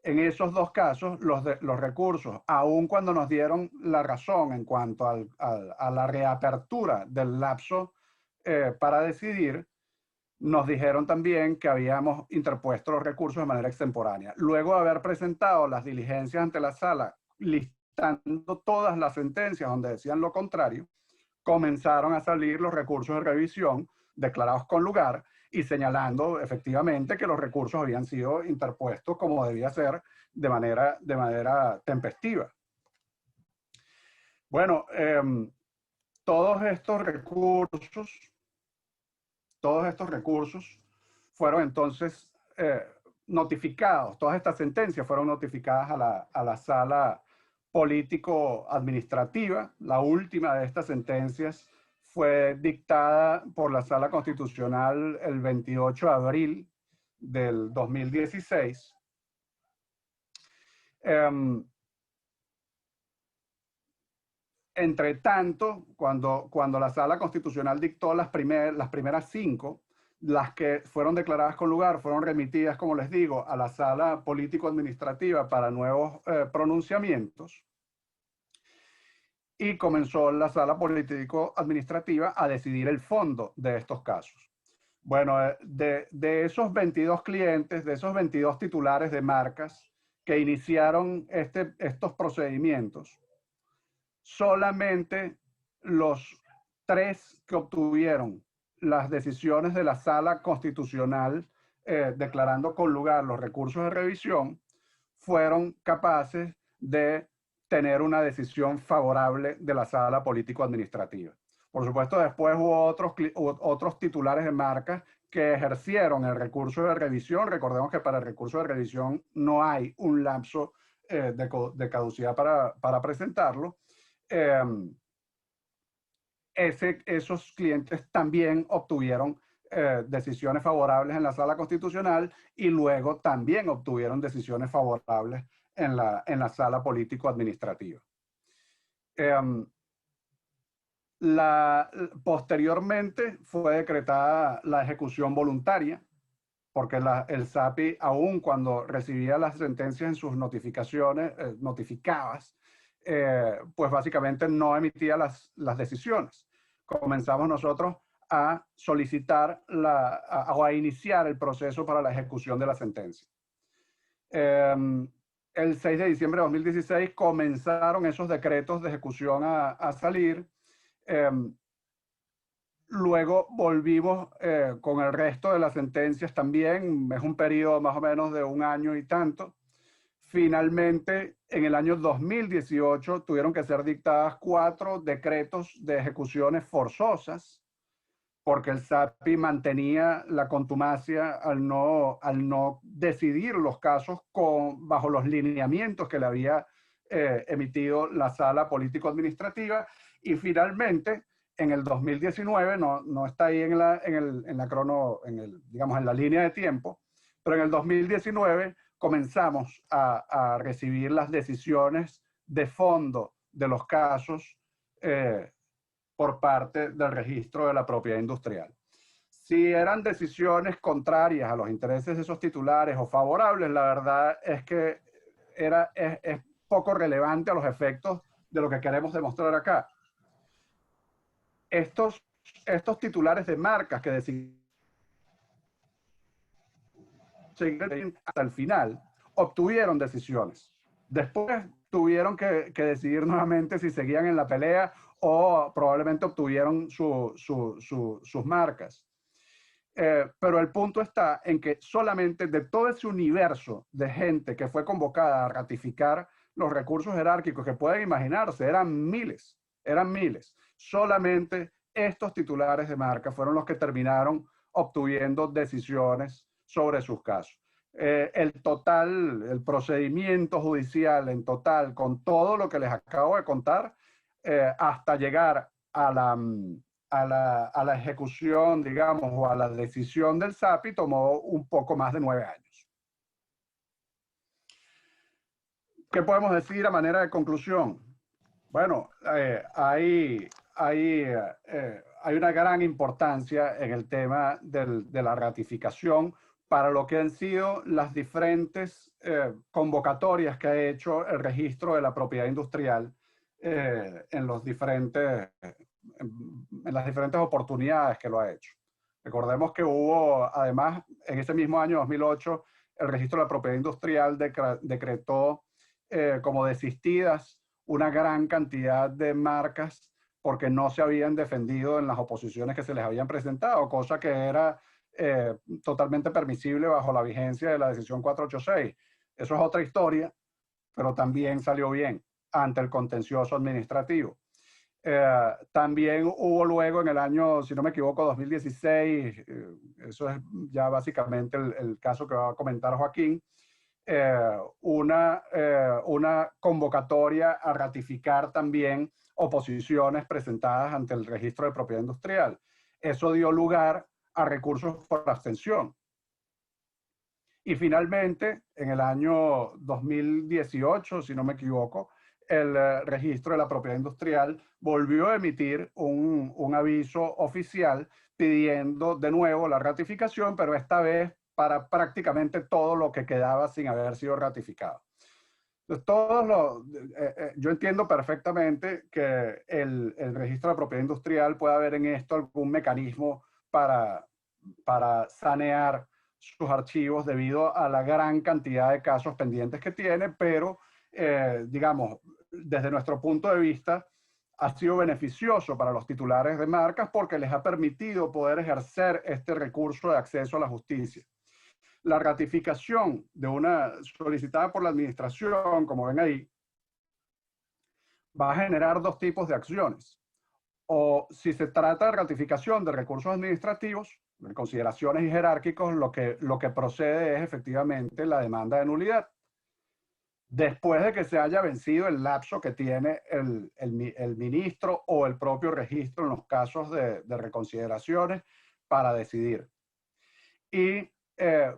en esos 2 casos, los recursos, aun cuando nos dieron la razón en cuanto a la reapertura del lapso para decidir, nos dijeron también que habíamos interpuesto los recursos de manera extemporánea. Luego de haber presentado las diligencias ante la sala, listando todas las sentencias donde decían lo contrario, comenzaron a salir los recursos de revisión declarados con lugar y señalando efectivamente que los recursos habían sido interpuestos como debía ser de manera tempestiva. Bueno, todos estos recursos fueron entonces notificados, todas estas sentencias fueron notificadas a la Sala Político-Administrativa. La última de estas sentencias fue dictada por la Sala Constitucional el 28 de abril del 2016. Entre tanto, cuando la Sala Constitucional dictó las primeras 5, las que fueron declaradas con lugar fueron remitidas, como les digo, a la Sala Político-Administrativa para nuevos pronunciamientos. Y comenzó la Sala Político-Administrativa a decidir el fondo de estos casos. Bueno, de esos 22 clientes, de esos 22 titulares de marcas que iniciaron estos procedimientos, solamente los 3 que obtuvieron las decisiones de la Sala Constitucional declarando con lugar los recursos de revisión fueron capaces de tener una decisión favorable de la Sala Político-Administrativa. Por supuesto, después hubo otros titulares de marcas que ejercieron el recurso de revisión. Recordemos que para el recurso de revisión no hay un lapso de caducidad para presentarlo. Esos clientes también obtuvieron decisiones favorables en la Sala Constitucional y luego también obtuvieron decisiones favorables en la Sala Político-Administrativa. Posteriormente fue decretada la ejecución voluntaria, porque el SAPI, aun cuando recibía las sentencias en sus notificaciones, notificadas, pues básicamente no emitía las decisiones. Comenzamos nosotros a solicitar o a iniciar el proceso para la ejecución de la sentencia. El 6 de diciembre de 2016 comenzaron esos decretos de ejecución a salir. Luego volvimos con el resto de las sentencias también. Es un periodo más o menos de 1 año y tanto. Finalmente, en el año 2018 tuvieron que ser dictadas 4 decretos de ejecuciones forzosas, porque el SAPI mantenía la contumacia al no decidir los casos bajo los lineamientos que le había emitido la Sala Político-Administrativa. Y finalmente, en el 2019, no está ahí digamos, en la línea de tiempo, pero en el 2019 comenzamos a recibir las decisiones de fondo de los casos por parte del registro de la propiedad industrial. Si eran decisiones contrarias a los intereses de esos titulares o favorables, la verdad es que es poco relevante a los efectos de lo que queremos demostrar acá. Estos titulares de marcas que decidieron hasta el final obtuvieron decisiones. Después tuvieron que decidir nuevamente si seguían en la pelea o probablemente obtuvieron sus marcas. Pero el punto está en que solamente de todo ese universo de gente que fue convocada a ratificar los recursos jerárquicos que pueden imaginarse, eran miles. Solamente estos titulares de marca fueron los que terminaron obtuviendo decisiones sobre sus casos. El procedimiento judicial en total, con todo lo que les acabo de contar, hasta llegar a la ejecución, digamos, o a la decisión del SAPI, tomó un poco más de 9 años. ¿Qué podemos decir a manera de conclusión? Bueno, hay una gran importancia en el tema de la ratificación para lo que han sido las diferentes convocatorias que ha hecho el registro de la propiedad industrial en las diferentes oportunidades que lo ha hecho. Recordemos que hubo, además, en ese mismo año 2008, el registro de la propiedad industrial decretó como desistidas una gran cantidad de marcas porque no se habían defendido en las oposiciones que se les habían presentado, cosa que era totalmente permisible bajo la vigencia de la decisión 486. Eso es otra historia, pero también salió bien ante el contencioso administrativo. También hubo luego en el año, si no me equivoco, 2016, eso es ya básicamente el caso que va a comentar Joaquín, una convocatoria a ratificar también oposiciones presentadas ante el registro de propiedad industrial. Eso dio lugar a recursos por abstención. Y finalmente, en el año 2018, si no me equivoco, el registro de la propiedad industrial volvió a emitir un aviso oficial pidiendo de nuevo la ratificación, pero esta vez para prácticamente todo lo que quedaba sin haber sido ratificado. Entonces, yo entiendo perfectamente que el registro de la propiedad industrial pueda haber en esto algún mecanismo para sanear sus archivos debido a la gran cantidad de casos pendientes que tiene, pero digamos, desde nuestro punto de vista, ha sido beneficioso para los titulares de marcas porque les ha permitido poder ejercer este recurso de acceso a la justicia. La ratificación de una solicitada por la administración, como ven ahí, va a generar 2 tipos de acciones. O si se trata de ratificación de recursos administrativos, en consideraciones y jerárquicos, lo que procede es efectivamente la demanda de nulidad. Después de que se haya vencido el lapso que tiene el ministro o el propio registro en los casos de reconsideraciones para decidir. Y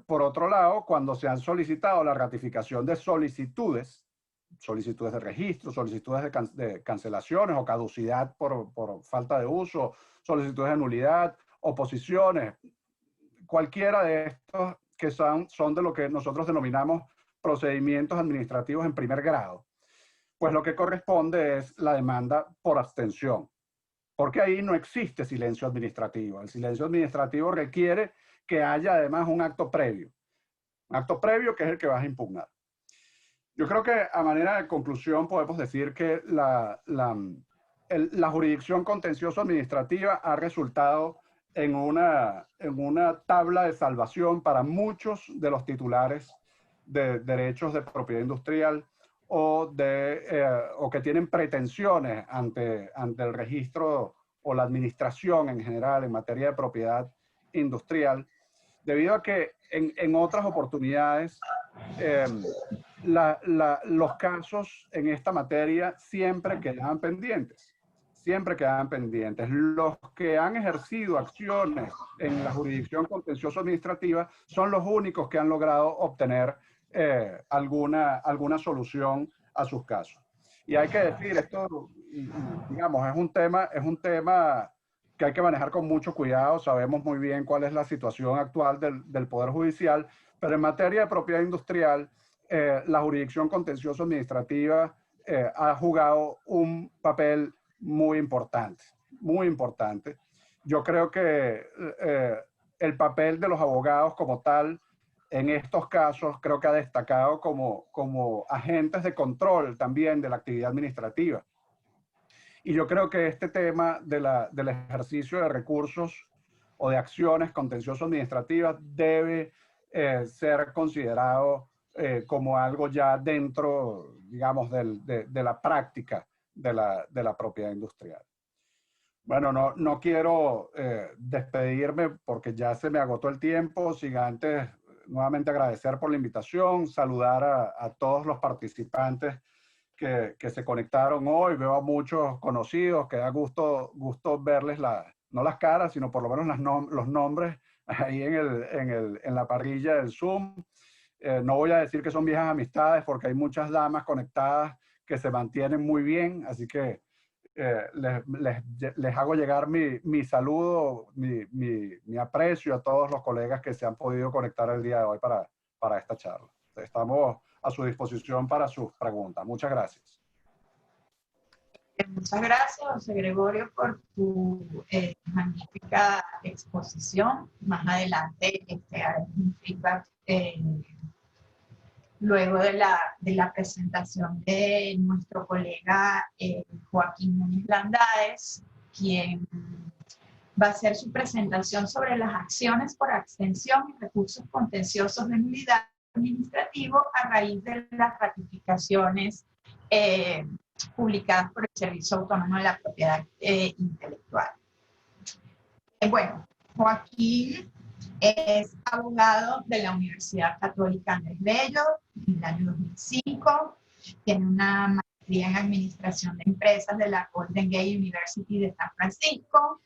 por otro lado, cuando se han solicitado la ratificación de solicitudes de registro, solicitudes de cancelaciones o caducidad por falta de uso, solicitudes de nulidad, oposiciones, cualquiera de estos que son de lo que nosotros denominamos procedimientos administrativos en primer grado, pues lo que corresponde es la demanda por abstención. porque ahí no existe silencio administrativo. El silencio administrativo requiere que haya además un acto previo que es el que vas a impugnar. Yo creo que a manera de conclusión podemos decir que la jurisdicción contencioso administrativa ha resultado en una tabla de salvación para muchos de los titulares de derechos de propiedad industrial o que tienen pretensiones ante el registro o la administración en general en materia de propiedad industrial, debido a que en otras oportunidades los casos en esta materia siempre quedaban pendientes. Siempre quedaban pendientes. Los que han ejercido acciones en la jurisdicción contencioso administrativa son los únicos que han logrado obtener alguna solución a sus casos. Y hay que decir, esto, digamos, es un tema que hay que manejar con mucho cuidado. Sabemos muy bien cuál es la situación actual del Poder Judicial, pero en materia de propiedad industrial, la jurisdicción contencioso administrativa ha jugado un papel muy importante, muy importante. Yo creo que el papel de los abogados como tal en estos casos creo que ha destacado como agentes de control también de la actividad administrativa. Y yo creo que este tema del ejercicio de recursos o de acciones contencioso administrativas debe ser considerado como algo ya dentro, digamos, de la práctica de la propiedad industrial. Bueno, no quiero despedirme porque ya se me agotó el tiempo, sin antes nuevamente agradecer por la invitación, saludar a todos los participantes que se conectaron hoy. Veo a muchos conocidos, que da gusto verles no las caras, sino por lo menos los nombres ahí en la parrilla del Zoom. No voy a decir que son viejas amistades porque hay muchas damas conectadas que se mantienen muy bien, así que les hago llegar mi saludo, mi aprecio a todos los colegas que se han podido conectar el día de hoy para esta charla. Estamos a su disposición para sus preguntas. Muchas gracias. Muchas gracias, José Gregorio, por tu magnífica exposición. Más adelante haré un feedback luego de la presentación de nuestro colega Joaquín Núñez Landáez, quien va a hacer su presentación sobre las acciones por abstención y recursos contenciosos de nulidad administrativo a raíz de las ratificaciones publicadas por el Servicio Autónomo de la Propiedad Intelectual. Bueno, Joaquín es abogado de la Universidad Católica Andrés Bello en el año 2005. Tiene una maestría en Administración de Empresas de la Golden Gate University de San Francisco.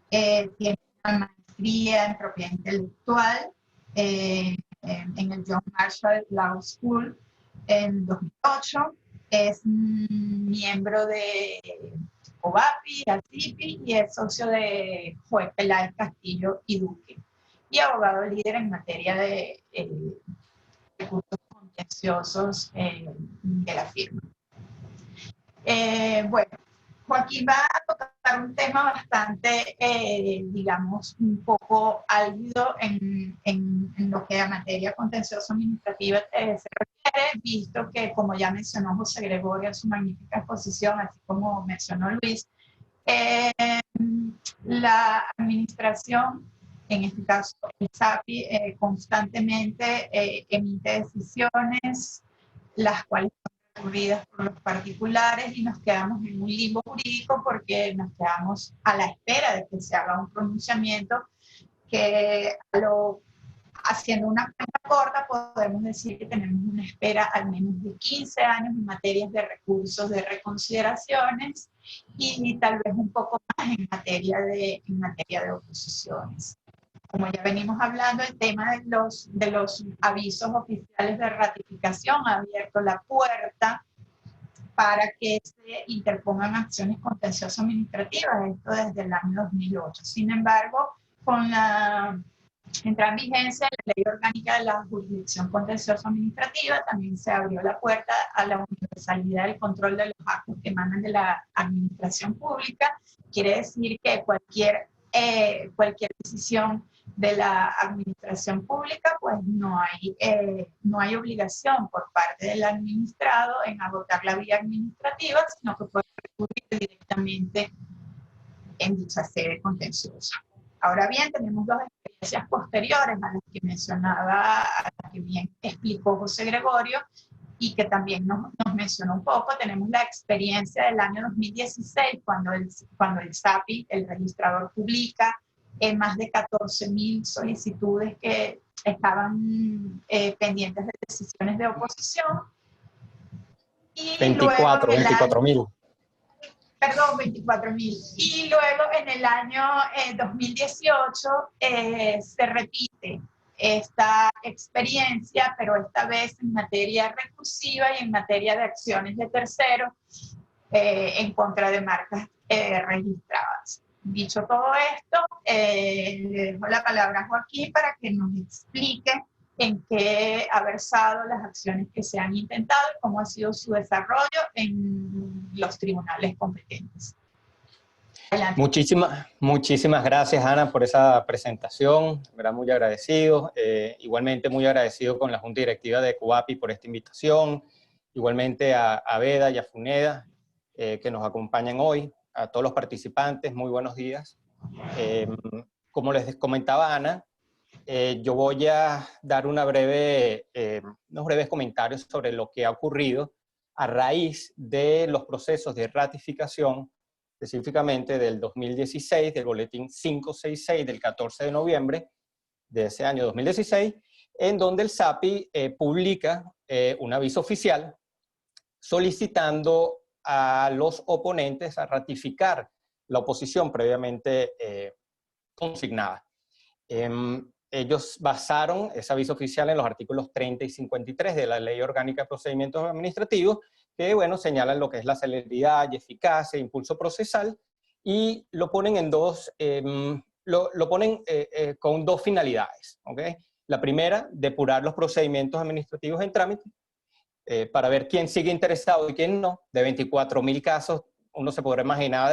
Tiene una maestría en Propiedad Intelectual en el John Marshall Law School en 2008. Es miembro de OVAPI, ACIPI y es socio de Joe Peláez Castillo y Duque. Y abogado líder en materia de recursos contenciosos de la firma. Bueno, Joaquín va a tocar un tema bastante, digamos, un poco álgido en lo que a materia contencioso administrativa se refiere, visto que, como ya mencionó José Gregorio en su magnífica exposición, así como mencionó Luis, la administración, en este caso el SAPI, constantemente emite decisiones, las cuales son recurridas por los particulares y nos quedamos en un limbo jurídico porque nos quedamos a la espera de que se haga un pronunciamiento que, haciendo una cuenta corta, podemos decir que tenemos una espera al menos de 15 años en materias de recursos de reconsideraciones y tal vez un poco más en materia de oposiciones. Como ya venimos hablando, el tema de los avisos oficiales de ratificación ha abierto la puerta para que se interpongan acciones contenciosas administrativas, esto desde el año 2008. Sin embargo, con la entra en vigencia la Ley Orgánica de la Jurisdicción Contencioso Administrativa. También se abrió la puerta a la universalidad del control de los actos que emanan de la administración pública. Quiere decir que cualquier decisión de la administración pública, pues no hay obligación por parte del administrado en agotar la vía administrativa, sino que puede recurrir directamente en dicha sede contenciosa. Ahora bien, tenemos dos experiencias posteriores a las que mencionaba, a las que bien explicó José Gregorio, y que también nos mencionó un poco. Tenemos la experiencia del año 2016, cuando el SAPI, el registrador, publica más de 14.000 solicitudes que estaban pendientes de decisiones de oposición. Y 24.000. Perdón, 24.000. Y luego en el año 2018 se repite esta experiencia, pero esta vez en materia recursiva y en materia de acciones de terceros en contra de marcas registradas. Dicho todo esto, le dejo la palabra a Joaquín para que nos explique en qué ha versado las acciones que se han intentado y cómo ha sido su desarrollo en los tribunales competentes. Adelante. Muchísimas gracias, Ana, por esa presentación. ¿Verdad? Muy agradecido. Igualmente muy agradecido con la Junta Directiva de COAPI por esta invitación. Igualmente a Veda y a Funeda, que nos acompañan hoy. A todos los participantes, muy buenos días. Como les comentaba Ana, yo voy a dar unos breves comentarios sobre lo que ha ocurrido a raíz de los procesos de ratificación, específicamente del 2016, del boletín 566 del 14 de noviembre de ese año 2016, en donde el SAPI publica un aviso oficial solicitando a los oponentes a ratificar la oposición previamente consignada. Ellos basaron ese aviso oficial en los artículos 30 y 53 de la Ley Orgánica de Procedimientos Administrativos, que, bueno, señalan lo que es la celeridad y eficacia e impulso procesal, y lo ponen en con dos finalidades, ¿okay? La primera, depurar los procedimientos administrativos en trámite, para ver quién sigue interesado y quién no. De 24.000 casos, uno se podrá imaginar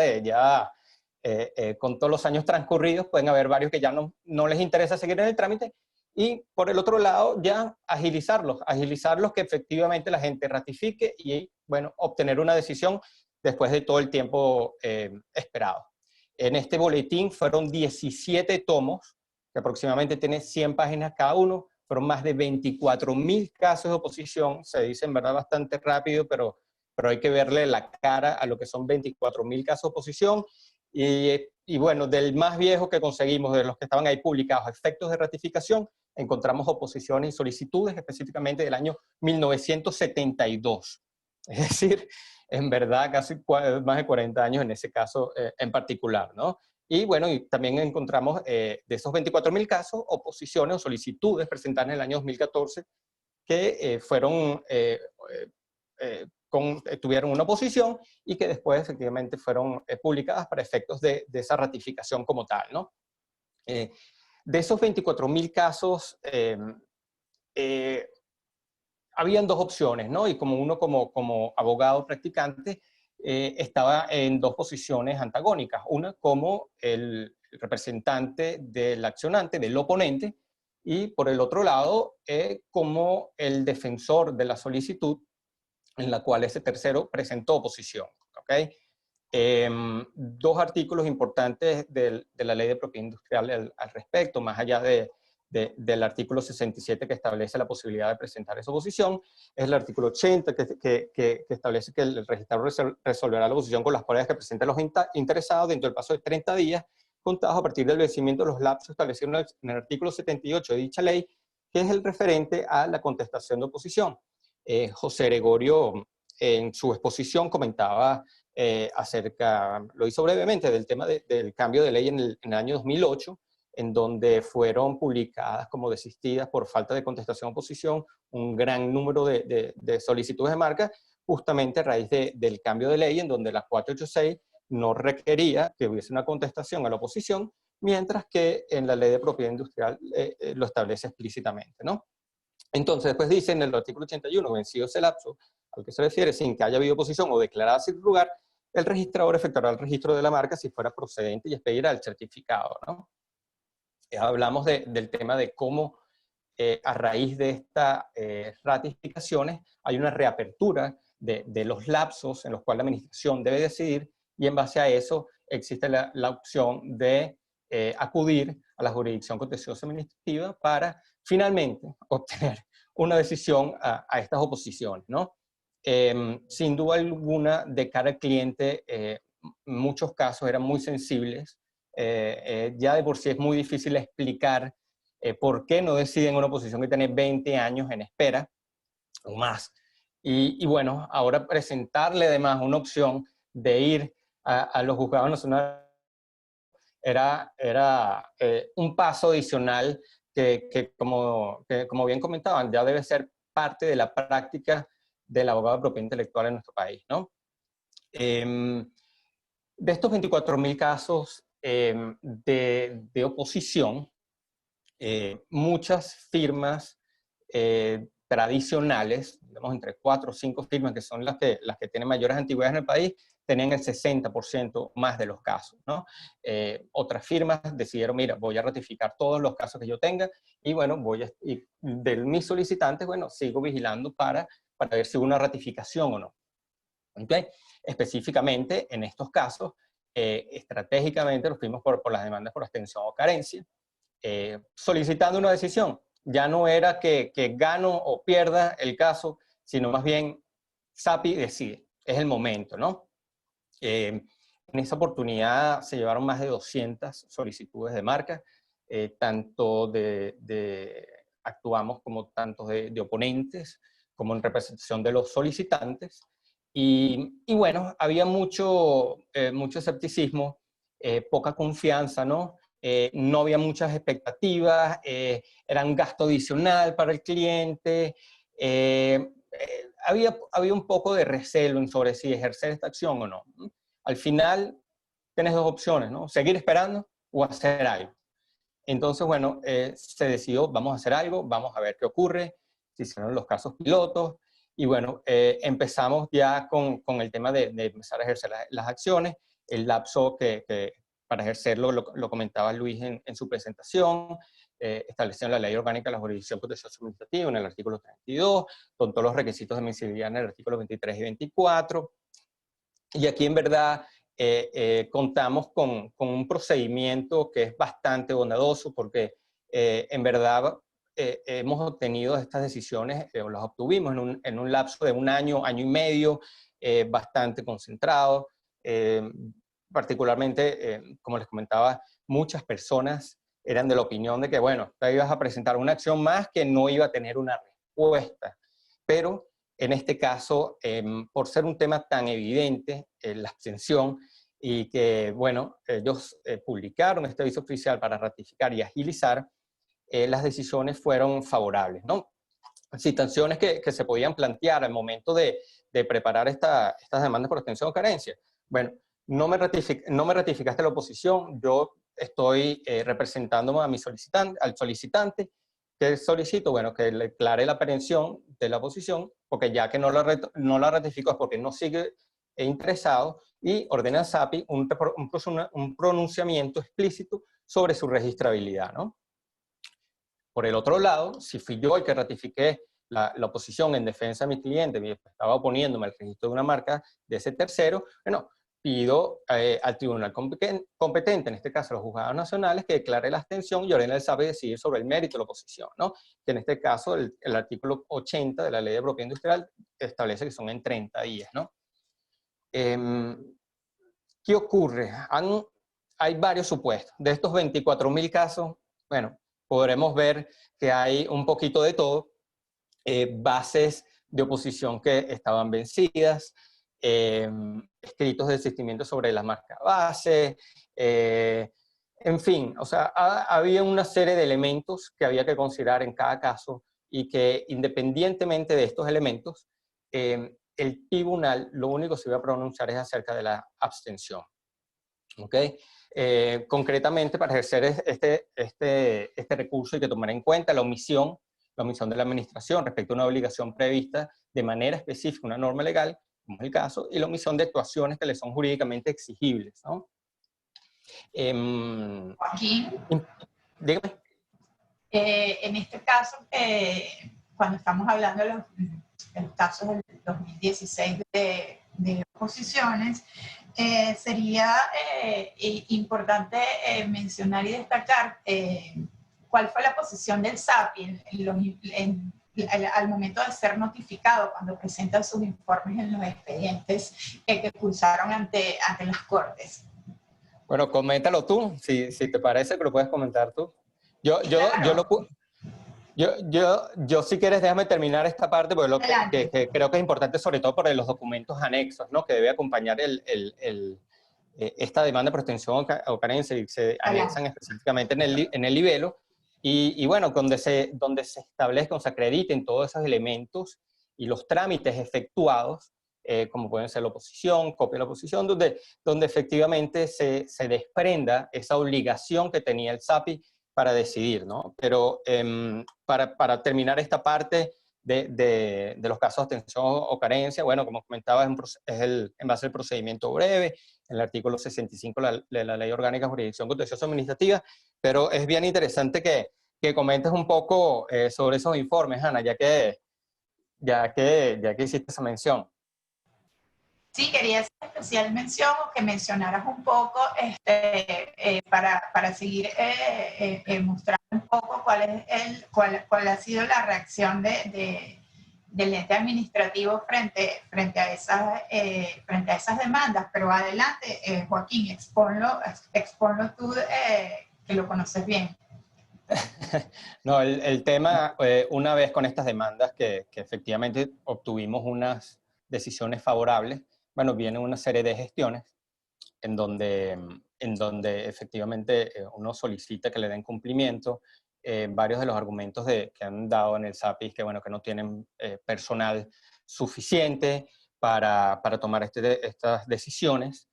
con todos los años transcurridos, pueden haber varios que ya no les interesa seguir en el trámite, y por el otro lado ya agilizarlos que efectivamente la gente ratifique y, bueno, obtener una decisión después de todo el tiempo esperado. En este boletín fueron 17 tomos, que aproximadamente tiene 100 páginas cada uno. Fueron más de 24.000 casos de oposición. Se dice en verdad bastante rápido, pero hay que verle la cara a lo que son 24.000 casos de oposición. Y bueno, del más viejo que conseguimos, de los que estaban ahí publicados, efectos de ratificación, encontramos oposiciones y solicitudes específicamente del año 1972. Es decir, en verdad casi más de 40 años en ese caso en particular, ¿no? Y bueno, y también encontramos de esos 24.000 casos, oposiciones o solicitudes presentadas en el año 2014 que tuvieron una oposición y que después efectivamente fueron publicadas para efectos de esa ratificación como tal, ¿no? De esos 24.000 casos, habían dos opciones, ¿no? Y como abogado practicante, estaba en dos posiciones antagónicas. Una como el representante del accionante, del oponente, y por el otro lado, como el defensor de la solicitud en la cual ese tercero presentó oposición. ¿Okay? Dos artículos importantes de la Ley de Propiedad Industrial al respecto, más allá del artículo 67 que establece la posibilidad de presentar esa oposición, es el artículo 80 que establece que el registrador resolverá la oposición con las pruebas que presenten los interesados dentro del plazo de 30 días, contados a partir del vencimiento de los lapsos establecidos en el artículo 78 de dicha ley, que es el referente a la contestación de oposición. José Gregorio en su exposición comentaba lo hizo brevemente, del tema del cambio de ley en el año 2008, en donde fueron publicadas como desistidas por falta de contestación a oposición un gran número de solicitudes de marca, justamente a raíz del cambio de ley, en donde la 486 no requería que hubiese una contestación a la oposición, mientras que en la ley de propiedad industrial lo establece explícitamente, ¿no? Entonces, después dice en el artículo 81, vencido ese lapso al que se refiere, sin que haya habido oposición o declarada sin lugar, el registrador efectuará el registro de la marca si fuera procedente y expedirá el certificado, ¿no? Hablamos del tema de cómo a raíz de estas ratificaciones hay una reapertura de los lapsos en los cuales la administración debe decidir, y en base a eso existe la opción de acudir a la jurisdicción contenciosa administrativa para finalmente obtener una decisión a estas oposiciones, ¿no? Sin duda alguna, de cara al cliente, muchos casos eran muy sensibles. Ya de por sí es muy difícil explicar por qué no deciden una oposición que tiene 20 años en espera o más. Y bueno, ahora presentarle además una opción de ir a los juzgados nacionales era un paso adicional que como bien comentaban, ya debe ser parte de la práctica del abogado de propiedad intelectual en nuestro país, ¿no? De estos 24.000 casos de oposición, muchas firmas tradicionales, digamos entre 4 o 5 firmas que son las que tienen mayores antigüedades en el país, tenían el 60% más de los casos, ¿no? Otras firmas decidieron, mira, voy a ratificar todos los casos que yo tenga y bueno, y de mis solicitantes, bueno, sigo vigilando para ver si hubo una ratificación o no. ¿Okay? Específicamente, en estos casos, estratégicamente nos fuimos por las demandas por abstención o carencia, solicitando una decisión. Ya no era que gano o pierda el caso, sino más bien SAPI decide, es el momento, ¿no? En esa oportunidad se llevaron más de 200 solicitudes de marca, tanto actuamos como tanto de oponentes, como en representación de los solicitantes, y bueno, había mucho escepticismo, poca confianza, ¿no? No había muchas expectativas, era un gasto adicional para el cliente, había un poco de recelo sobre si ejercer esta acción o no. Al final, tienes dos opciones, ¿no? Seguir esperando o hacer algo. Entonces, bueno, se decidió, vamos a hacer algo, vamos a ver qué ocurre, se hicieron los casos pilotos, y bueno, empezamos ya con el tema de empezar a ejercer las acciones, el lapso para ejercerlo lo comentaba Luis en su presentación, establecieron la Ley Orgánica de la Jurisdicción Contenciosa Administrativa en el artículo 32, con todos los requisitos de admisibilidad en el artículo 23 y 24, y aquí en verdad contamos con un procedimiento que es bastante bondadoso porque en verdad hemos obtenido estas decisiones, o las obtuvimos en un lapso de un año, año y medio, bastante concentrado. Particularmente, como les comentaba, muchas personas eran de la opinión de que, bueno, te ibas a presentar una acción más que no iba a tener una respuesta. Pero en este caso, por ser un tema tan evidente, la abstención, y que, bueno, ellos publicaron este aviso oficial para ratificar y agilizar, las decisiones fueron favorables, ¿no? Situaciones que se podían plantear al momento de preparar estas demandas por abstención o carencia. Bueno, no me ratificaste la oposición, yo estoy representando a mi solicitante, al solicitante. ¿Qué solicito? Bueno, que le declare la aprehensión de la oposición, porque ya que no la ratificó es porque no sigue interesado, y ordena a SAPI un pronunciamiento explícito sobre su registrabilidad, ¿no? Por el otro lado, si fui yo el que ratifiqué la oposición en defensa de mi cliente, y estaba oponiéndome al registro de una marca de ese tercero, bueno, pido al tribunal competente, en este caso los juzgados nacionales, que declare la abstención y ordene al SAPI decidir sobre el mérito de la oposición, ¿no? Que en este caso el artículo 80 de la Ley de Propiedad Industrial establece que son en 30 días, ¿no? ¿Qué ocurre? Hay varios supuestos. De estos 24.000 casos, bueno, podremos ver que hay un poquito de todo. Bases de oposición que estaban vencidas, escritos de desistimiento sobre la marca base, en fin, o sea, había una serie de elementos que había que considerar en cada caso y que independientemente de estos elementos, el tribunal lo único que se iba a pronunciar es acerca de la abstención. ¿Okay? Concretamente, para ejercer este recurso hay que tomar en cuenta la omisión de la administración respecto a una obligación prevista de manera específica, una norma legal, como es el caso, y la omisión de actuaciones que le son jurídicamente exigibles, ¿no? Joaquín, Dígame. En este caso, cuando estamos hablando de los casos del 2016 de oposiciones, sería importante mencionar y destacar cuál fue la posición del SAPI al momento de ser notificado cuando presenta sus informes en los expedientes que cursaron ante las Cortes. Bueno, coméntalo tú, si te parece que lo puedes comentar tú. Yo si quieres, déjame terminar esta parte, porque que creo que es importante, sobre todo por los documentos anexos, ¿no? Que debe acompañar esta demanda de protección o carencia, y se anexan específicamente en el libelo, y bueno, donde se establezcan o se acrediten todos esos elementos y los trámites efectuados, como pueden ser la oposición, copia de la oposición, donde efectivamente se desprenda esa obligación que tenía el SAPI para decidir, ¿no? Pero para terminar esta parte de los casos de abstención o carencia, bueno, como comentaba, en base al procedimiento breve, en el artículo 65 de la Ley Orgánica de Jurisdicción Contencioso Administrativa, pero es bien interesante que comentes un poco sobre esos informes, Ana, ya que hiciste esa mención. Sí, quería hacer especial mención o que mencionaras un poco para seguir mostrando un poco cuál ha sido la reacción del ente administrativo frente a esas demandas. Pero adelante, Joaquín, exponlo tú, que lo conoces bien. No, el tema, una vez con estas demandas que efectivamente obtuvimos unas decisiones favorables, bueno, viene una serie de gestiones en donde efectivamente uno solicita que le den cumplimiento. Varios de los argumentos que han dado en el SAPI es que, bueno, que no tienen personal suficiente para tomar estas decisiones.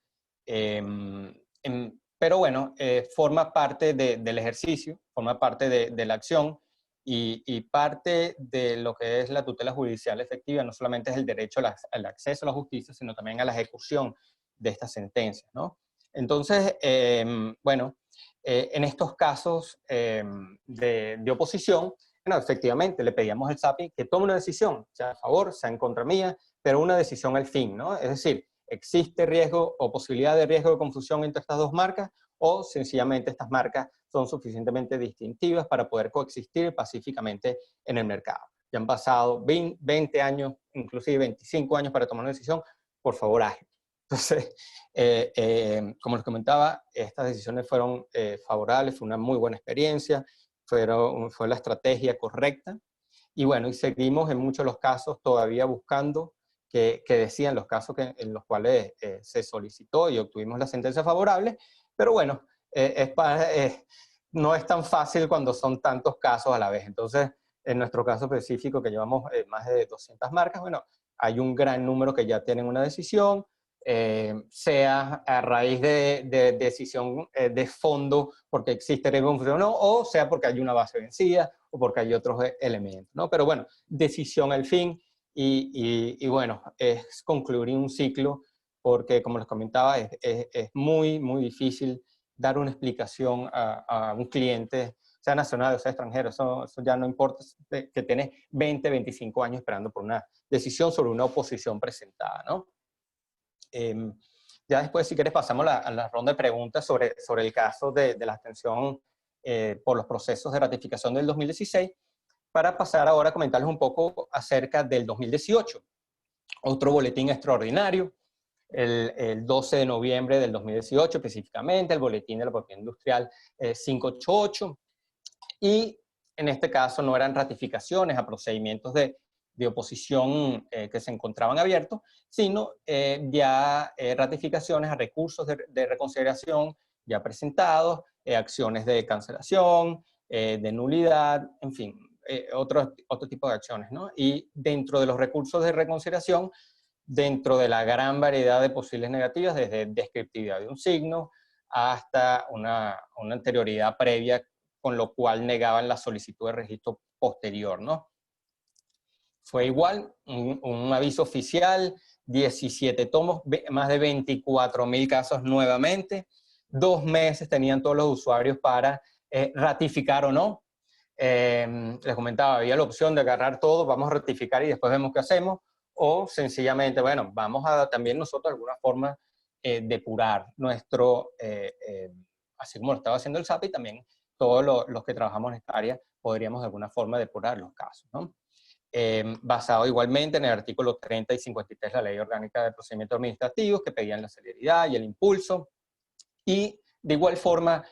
Pero bueno, forma parte del ejercicio, forma parte de la acción, y parte de lo que es la tutela judicial efectiva no solamente es el derecho al acceso a la justicia, sino también a la ejecución de estas sentencias, ¿no? Entonces, bueno, en estos casos de oposición, bueno, efectivamente le pedíamos al SAPI que tome una decisión, sea a favor, sea en contra mía, pero una decisión al fin, ¿no? Es decir, ¿existe riesgo o posibilidad de riesgo de confusión entre estas dos marcas? O sencillamente estas marcas son suficientemente distintivas para poder coexistir pacíficamente en el mercado. Ya han pasado 20 años, inclusive 25 años para tomar una decisión, por favor, hazlo. Entonces, como les comentaba, estas decisiones fueron favorables, fue una muy buena experiencia, fue la estrategia correcta, y bueno, y seguimos en muchos de los casos todavía buscando que decían los casos en los cuales se solicitó y obtuvimos la sentencia favorable, pero bueno, no es tan fácil cuando son tantos casos a la vez. Entonces, en nuestro caso específico, que llevamos más de 200 marcas, bueno, hay un gran número que ya tienen una decisión, sea a raíz de decisión de fondo porque existe riesgo de confusión o no, o sea porque hay una base vencida o porque hay otros elementos, ¿no? Pero bueno, decisión al fin, y bueno, es concluir un ciclo, porque como les comentaba, es muy, muy difícil dar una explicación a un cliente, sea nacional o sea extranjero. Eso ya no importa, que tienes 20, 25 años esperando por una decisión sobre una oposición presentada, ¿no? Ya después, si quieres, pasamos a la ronda de preguntas sobre el caso de la abstención por los procesos de ratificación del 2016, para pasar ahora a comentarles un poco acerca del 2018. Otro boletín extraordinario, el 12 de noviembre del 2018 específicamente, el boletín de la propiedad industrial 588, y en este caso no eran ratificaciones a procedimientos de oposición que se encontraban abiertos, sino ya ratificaciones a recursos de reconsideración ya presentados, acciones de cancelación, de nulidad, en fin, otro tipo de acciones, ¿no? Y dentro de los recursos de reconsideración, dentro de la gran variedad de posibles negativas, desde descriptividad de un signo, hasta una anterioridad previa, con lo cual negaban la solicitud de registro posterior, ¿no? Fue igual, un aviso oficial, 17 tomos, más de 24.000 casos nuevamente, 2 meses tenían todos los usuarios para ratificar o no. Les comentaba, había la opción de agarrar todo, vamos a ratificar y después vemos qué hacemos, o sencillamente, bueno, vamos a también nosotros de alguna forma depurar nuestro, así como lo estaba haciendo el SAP, y también todos los que trabajamos en esta área podríamos de alguna forma depurar los casos, ¿no? Basado igualmente en el artículo 30 y 53 de la Ley Orgánica de Procedimientos Administrativos, que pedían la celeridad y el impulso, y de igual forma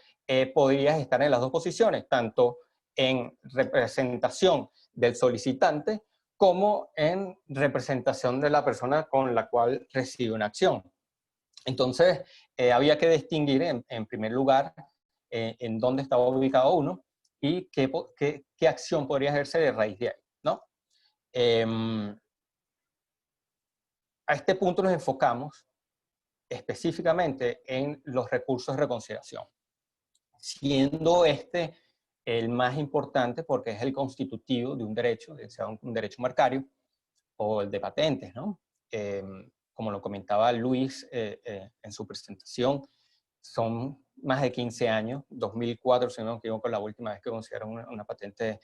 podrías estar en las dos posiciones, tanto en representación del solicitante como en representación de la persona con la cual recibe una acción. Entonces, había que distinguir en primer lugar en dónde estaba ubicado uno y qué acción podría ejercer de raíz de ahí, ¿no? A este punto nos enfocamos específicamente en los recursos de reconsideración, siendo este el más importante porque es el constitutivo de un derecho, sea un derecho marcario o el de patentes, ¿no? Como lo comentaba Luis en su presentación, son más de 15 años, 2004, si no me equivoco, la última vez que consideraron una patente,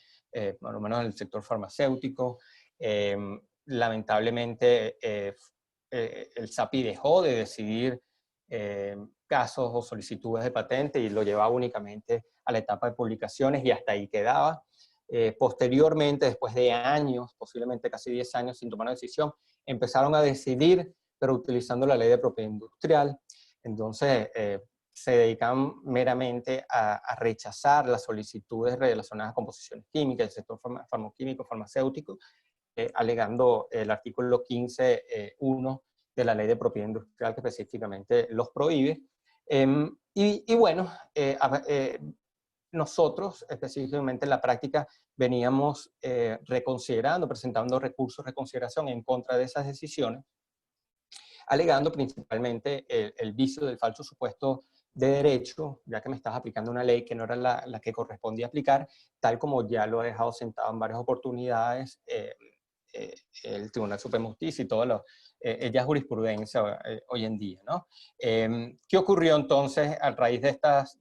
por lo menos en el sector farmacéutico. Lamentablemente, el SAPI dejó de decidir casos o solicitudes de patente y lo llevaba únicamente a la etapa de publicaciones y hasta ahí quedaba. Posteriormente, después de años, posiblemente casi 10 años sin tomar una decisión, empezaron a decidir, pero utilizando la ley de propiedad industrial. Entonces, se dedican meramente a rechazar las solicitudes relacionadas a composiciones químicas del sector farmacoquímico, farmacéutico, alegando el artículo 15.1 de la ley de propiedad industrial que específicamente los prohíbe. Y bueno, nosotros específicamente en la práctica veníamos presentando recursos de reconsideración en contra de esas decisiones, alegando principalmente el vicio del falso supuesto de derecho, ya que me estás aplicando una ley que no era la que correspondía aplicar, tal como ya lo he dejado sentado en varias oportunidades el Tribunal Supremo de Justicia y todo ya es jurisprudencia hoy en día, ¿no? ¿Qué ocurrió entonces a raíz de estas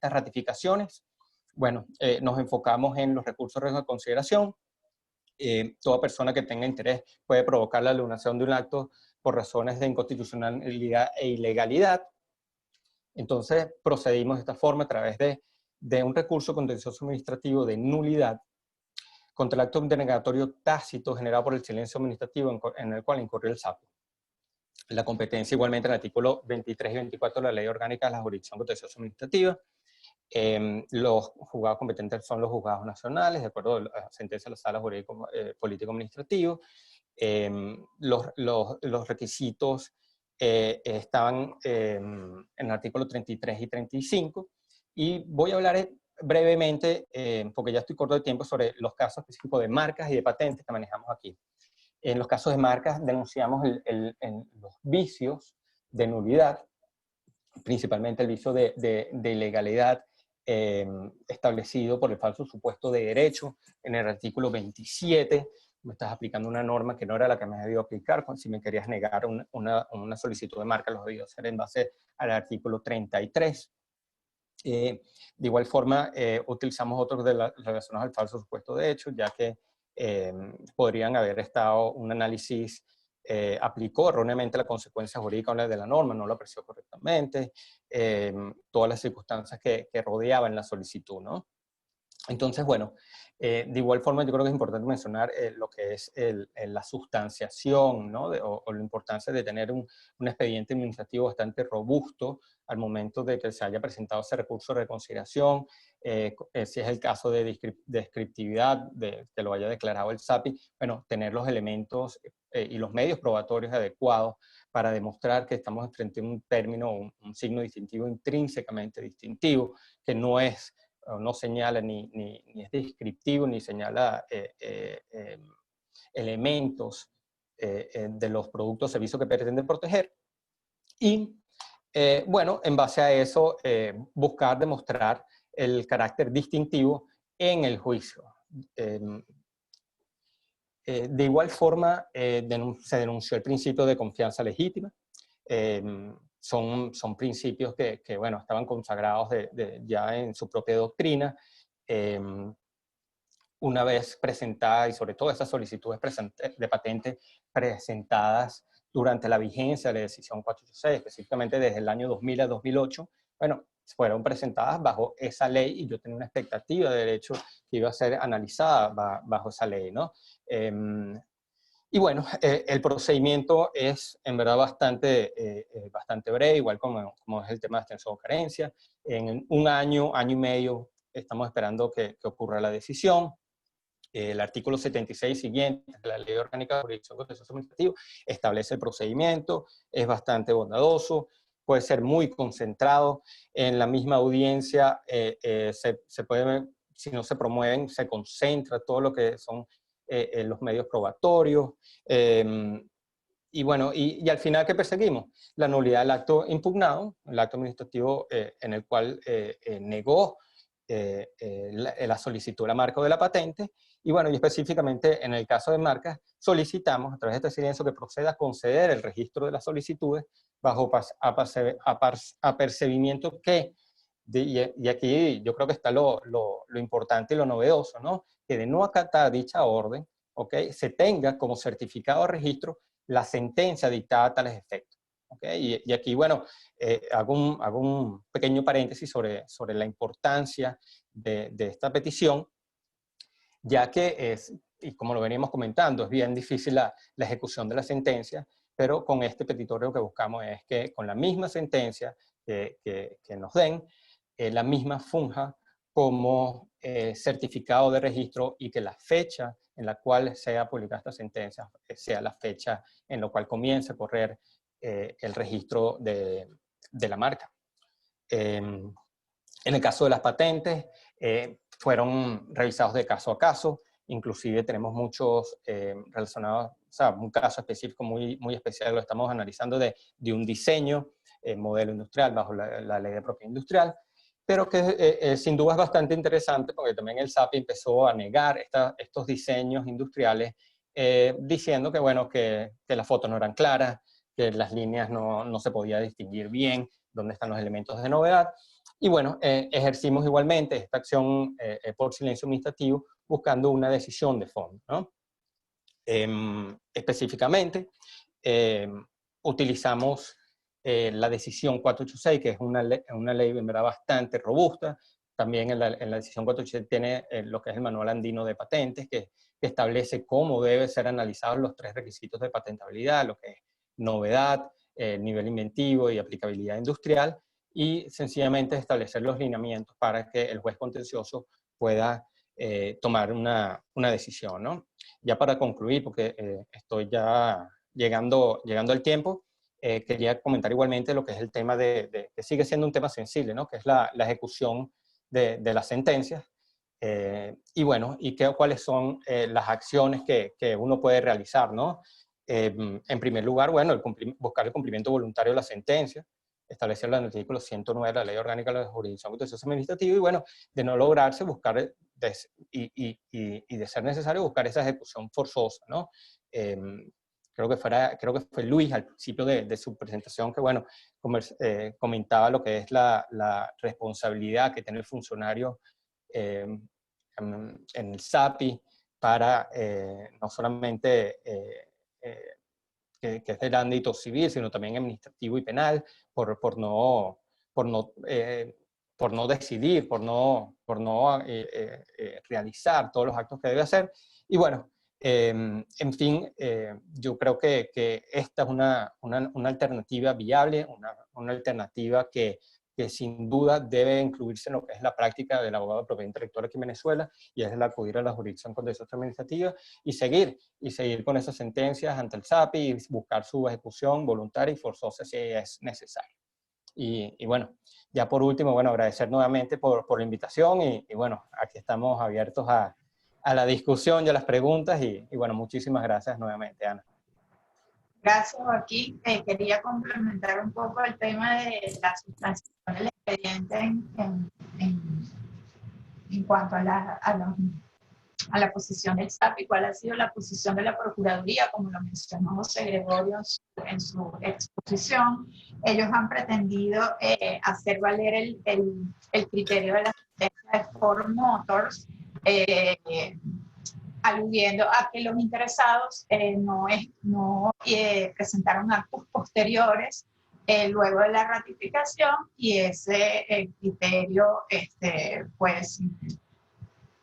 ratificaciones? Bueno, nos enfocamos en los recursos de reconsideración. Toda persona que tenga interés puede provocar la anulación de un acto por razones de inconstitucionalidad e ilegalidad. Entonces, procedimos de esta forma a través de un recurso contencioso administrativo de nulidad contra el acto denegatorio tácito generado por el silencio administrativo en el cual incurrió el SAPI. La competencia igualmente en el artículo 23 y 24 de la Ley Orgánica de la Jurisdicción Contenciosa Administrativa. Los juzgados competentes son los juzgados nacionales, de acuerdo a la sentencia de la Sala Jurídica Político Administrativo. Los requisitos estaban en el artículo 33 y 35. Y voy a hablar brevemente, porque ya estoy corto de tiempo, sobre los casos específicos de marcas y de patentes que manejamos aquí. En los casos de marcas denunciamos los vicios de nulidad, principalmente el vicio de ilegalidad establecido por el falso supuesto de derecho en el artículo 27. Me estás aplicando una norma que no era la que me debió aplicar. Si me querías negar una solicitud de marca, lo debía hacer en base al artículo 33. De igual forma, utilizamos otros relacionados al falso supuesto de hecho, ya que podrían haber estado un análisis, aplicó erróneamente la consecuencia jurídica de la norma, no lo apreció correctamente, todas las circunstancias que rodeaban la solicitud, ¿no? Entonces, bueno, de igual forma yo creo que es importante mencionar lo que es la sustanciación, ¿no? O la importancia de tener un expediente administrativo bastante robusto al momento de que se haya presentado ese recurso de reconsideración, si es el caso de descriptividad, que lo haya declarado el SAPI, bueno, tener los elementos y los medios probatorios adecuados para demostrar que estamos frente a un término, un signo distintivo intrínsecamente distintivo, que no es no señala ni es descriptivo, ni señala elementos de los productos o servicios que pretende proteger. Y bueno, en base a eso, buscar demostrar el carácter distintivo en el juicio. De igual forma, se denunció el principio de confianza legítima. Son principios que, bueno, estaban consagrados ya en su propia doctrina. Una vez presentada, y sobre todo esas solicitudes de patente presentadas durante la vigencia de la decisión 486, específicamente desde el año 2000 a 2008, bueno, fueron presentadas bajo esa ley y yo tenía una expectativa de derecho que iba a ser analizada bajo esa ley, ¿no? Y bueno, el procedimiento es en verdad bastante breve, igual como es el tema de extensión o carencia. En un año y medio estamos esperando que ocurra la decisión. El artículo 76 siguiente de la Ley Orgánica de Jurisdicción Contencioso Administrativo establece el procedimiento, es bastante bondadoso, puede ser muy concentrado. En la misma audiencia se puede, si no se promueven, se concentra todo lo que son los medios probatorios. Y bueno, y al final, ¿qué perseguimos? La nulidad del acto impugnado, el acto administrativo en el cual negó la solicitud de la marca o de la patente. Y bueno, y específicamente en el caso de marcas, solicitamos a través de este silencio que proceda a conceder el registro de las solicitudes bajo apercibimiento que, y aquí yo creo que está lo importante y lo novedoso, ¿no? Que de no acatar dicha orden, ¿okay?, se tenga como certificado de registro la sentencia dictada a tales efectos. ¿Okay? Y aquí, bueno, hago un pequeño paréntesis sobre la importancia de esta petición, ya que y como lo veníamos comentando, es bien difícil la ejecución de la sentencia, pero con este petitorio lo que buscamos es que con la misma sentencia que nos den, la misma funja como certificado de registro y que la fecha en la cual sea publicada esta sentencia sea la fecha en la cual comience a correr el registro de la marca. En el caso de las patentes, fueron revisados de caso a caso, inclusive tenemos muchos relacionados, o sea, un caso específico muy especial, lo estamos analizando de un diseño, modelo industrial bajo la ley de propiedad industrial, pero que sin duda es bastante interesante porque también el SAPI empezó a negar estos diseños industriales diciendo que, bueno, que las fotos no eran claras, que las líneas no se podía distinguir bien dónde están los elementos de novedad. Y bueno, ejercimos igualmente esta acción por silencio administrativo buscando una decisión de fondo, ¿no? Específicamente, utilizamos la decisión 486, que es una ley en verdad bastante robusta. También en la decisión 486 tiene lo que es el manual andino de patentes, que establece cómo deben ser analizados los 3 requisitos de patentabilidad, lo que es novedad, nivel inventivo y aplicabilidad industrial, y sencillamente establecer los lineamientos para que el juez contencioso pueda tomar una decisión, ¿no? Ya para concluir, porque estoy ya llegando al tiempo, quería comentar igualmente lo que es el tema que sigue siendo un tema sensible, ¿no? Que es la ejecución de las sentencias. Y bueno, cuáles son las acciones que uno puede realizar, ¿no? En primer lugar, bueno, buscar el cumplimiento voluntario de la sentencia, establecer en el artículo 109 de la Ley Orgánica de la Jurisdicción Contencioso Administrativo, y bueno, de no lograrse, buscar, y de ser necesario, buscar esa ejecución forzosa, ¿no? Creo que fue Luis al principio de su presentación que, bueno, comentaba lo que es la responsabilidad que tiene el funcionario en el SAPI para no solamente que es del ámbito civil, sino también administrativo y penal, por no decidir, por no realizar todos los actos que debe hacer. Y bueno, en fin, yo creo que esta es una alternativa viable, una alternativa que sin duda debe incluirse en lo que es la práctica del abogado de propiedad intelectual aquí en Venezuela, y es el acudir a la jurisdicción contencioso administrativa y seguir con esas sentencias ante el SAPI y buscar su ejecución voluntaria y forzosa si es necesario. Y bueno, ya por último, bueno, agradecer nuevamente por la invitación y bueno, aquí estamos abiertos a la discusión y a las preguntas y bueno, muchísimas gracias nuevamente, Ana. Gracias, Joaquín. Quería complementar un poco el tema de la sustanciación del expediente en cuanto a la posición del SAP y cuál ha sido la posición de la Procuraduría, como lo mencionó José Gregorio en su exposición. Ellos han pretendido hacer valer el criterio de la sentencia de Ford Motors, aludiendo a que los interesados no presentaron actos posteriores luego de la ratificación, y ese criterio pues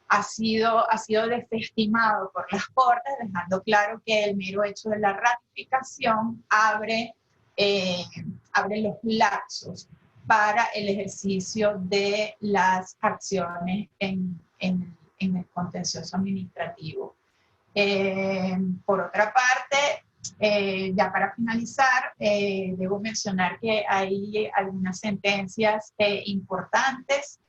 ha sido desestimado por las Cortes, dejando claro que el mero hecho de la ratificación abre los lapsos para el ejercicio de las acciones en el contencioso administrativo. Por otra parte, ya para finalizar, debo mencionar que hay algunas sentencias importantes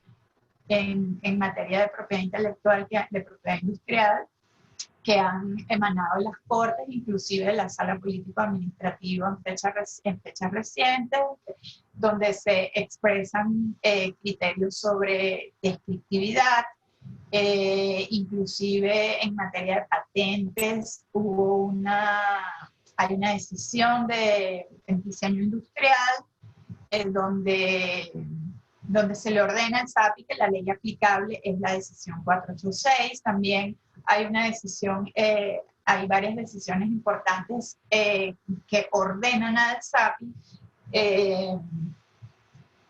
en materia de propiedad intelectual, de propiedad industrial, que han emanado las Cortes, inclusive de la Sala Político-Administrativa en fechas recientes, donde se expresan criterios sobre descriptividad. Inclusive en materia de patentes hay una decisión de diseño industrial donde se le ordena al SAPI que la ley aplicable es la decisión 486. También hay una decisión, hay varias decisiones importantes que ordenan al SAPI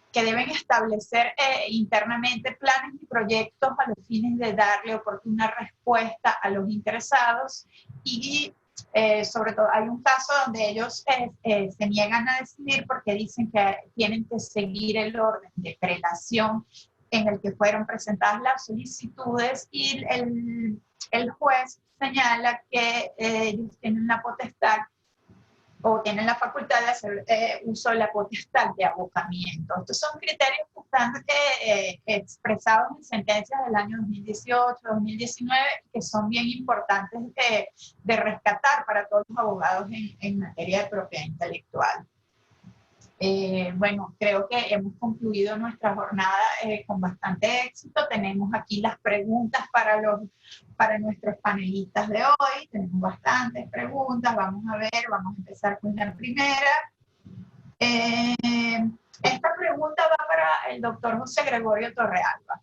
que deben establecer internamente planes y proyectos a los fines de darle oportuna respuesta a los interesados, y sobre todo hay un caso donde ellos se niegan a decidir porque dicen que tienen que seguir el orden de prelación en el que fueron presentadas las solicitudes, y el juez señala que ellos tienen la potestad o tienen la facultad de hacer uso de la potestad de abocamiento. Estos son criterios bastante expresados en sentencias del año 2018, 2019, que son bien importantes de rescatar para todos los abogados en materia de propiedad intelectual. Bueno, creo que hemos concluido nuestra jornada con bastante éxito. Tenemos aquí las preguntas para nuestros panelistas de hoy. Tenemos bastantes preguntas. Vamos a empezar con la primera. Esta pregunta va para el doctor José Gregorio Torrealba.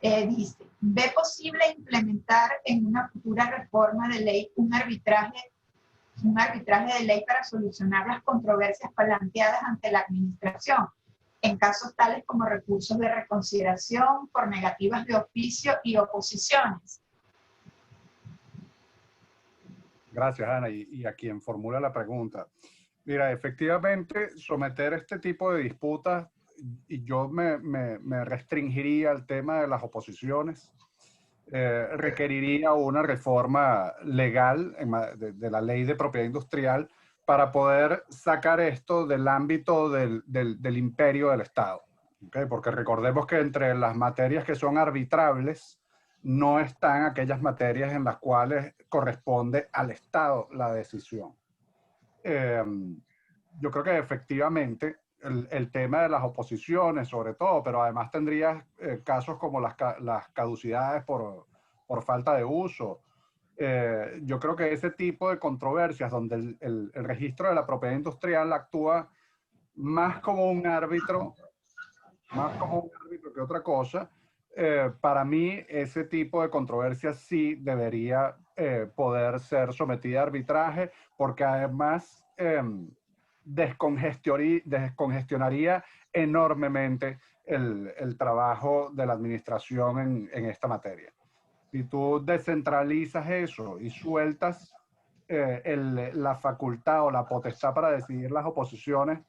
Dice, ¿ve posible implementar en una futura reforma de ley un arbitraje de ley para solucionar las controversias planteadas ante la administración, en casos tales como recursos de reconsideración por negativas de oficio y oposiciones? Gracias, Ana, y a quien formula la pregunta. Mira, efectivamente, someter este tipo de disputas, y yo me restringiría al tema de las oposiciones, requeriría una reforma legal de la ley de propiedad industrial para poder sacar esto del ámbito del imperio del Estado. ¿Okay? Porque recordemos que entre las materias que son arbitrables no están aquellas materias en las cuales corresponde al Estado la decisión. Yo creo que efectivamente el tema de las oposiciones, sobre todo, pero además tendrías casos como las caducidades por falta de uso. Yo creo que ese tipo de controversias donde el registro de la propiedad industrial actúa más como un árbitro que otra cosa, para mí ese tipo de controversias sí debería poder ser sometida a arbitraje, porque además descongestionaría enormemente el trabajo de la administración en esta materia. Si tú descentralizas eso y sueltas la facultad o la potestad para decidir las oposiciones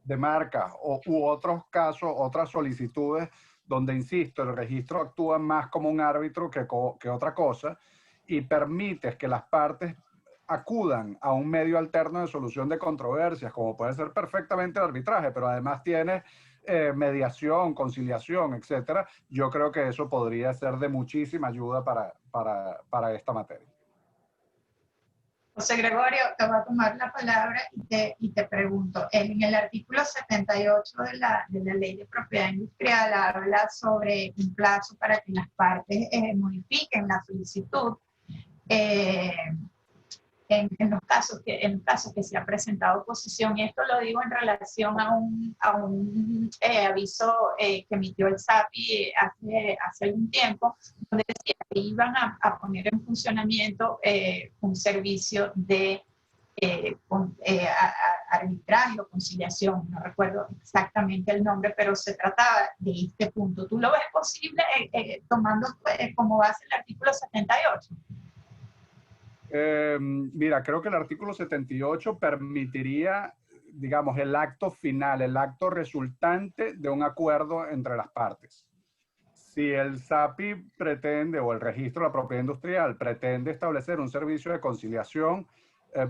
de marcas u otros casos, otras solicitudes, donde, insisto, el registro actúa más como un árbitro que otra cosa, y permites que las partes acudan a un medio alterno de solución de controversias, como puede ser perfectamente el arbitraje, pero además tiene mediación, conciliación, etcétera. Yo creo que eso podría ser de muchísima ayuda para esta materia. José Gregorio, te voy a tomar la palabra y te pregunto, en el artículo 78 de la Ley de Propiedad Industrial habla sobre un plazo para que las partes modifiquen la solicitud en los casos que se ha presentado oposición, y esto lo digo en relación a un aviso que emitió el SAPI hace algún tiempo, donde decía que iban a poner en funcionamiento un servicio de arbitraje o conciliación, no recuerdo exactamente el nombre, pero se trataba de este punto. ¿Tú lo ves posible tomando como base el artículo 78? Mira, creo que el artículo 78 permitiría, digamos, el acto final, el acto resultante de un acuerdo entre las partes. Si el SAPI pretende, o el Registro de la Propiedad Industrial pretende establecer un servicio de conciliación,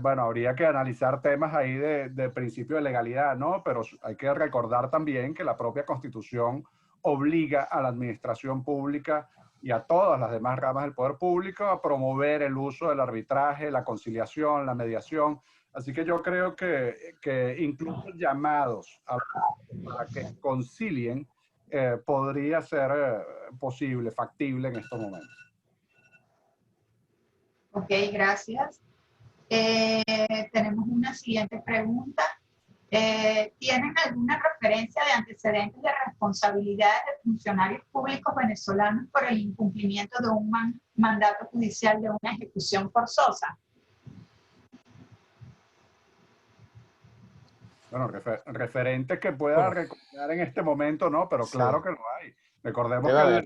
bueno, habría que analizar temas ahí de principio de legalidad, ¿no? Pero hay que recordar también que la propia Constitución obliga a la administración pública y a todas las demás ramas del poder público a promover el uso del arbitraje, la conciliación, la mediación. Así que yo creo que incluso llamados para que concilien podría ser posible, factible en estos momentos. Ok, gracias. Tenemos una siguiente pregunta. ¿Tienen alguna referencia de antecedentes de responsabilidades de funcionarios públicos venezolanos por el incumplimiento de un mandato judicial de una ejecución forzosa? Bueno, referentes que pueda recordar en este momento, no, pero claro que lo hay. Recordemos que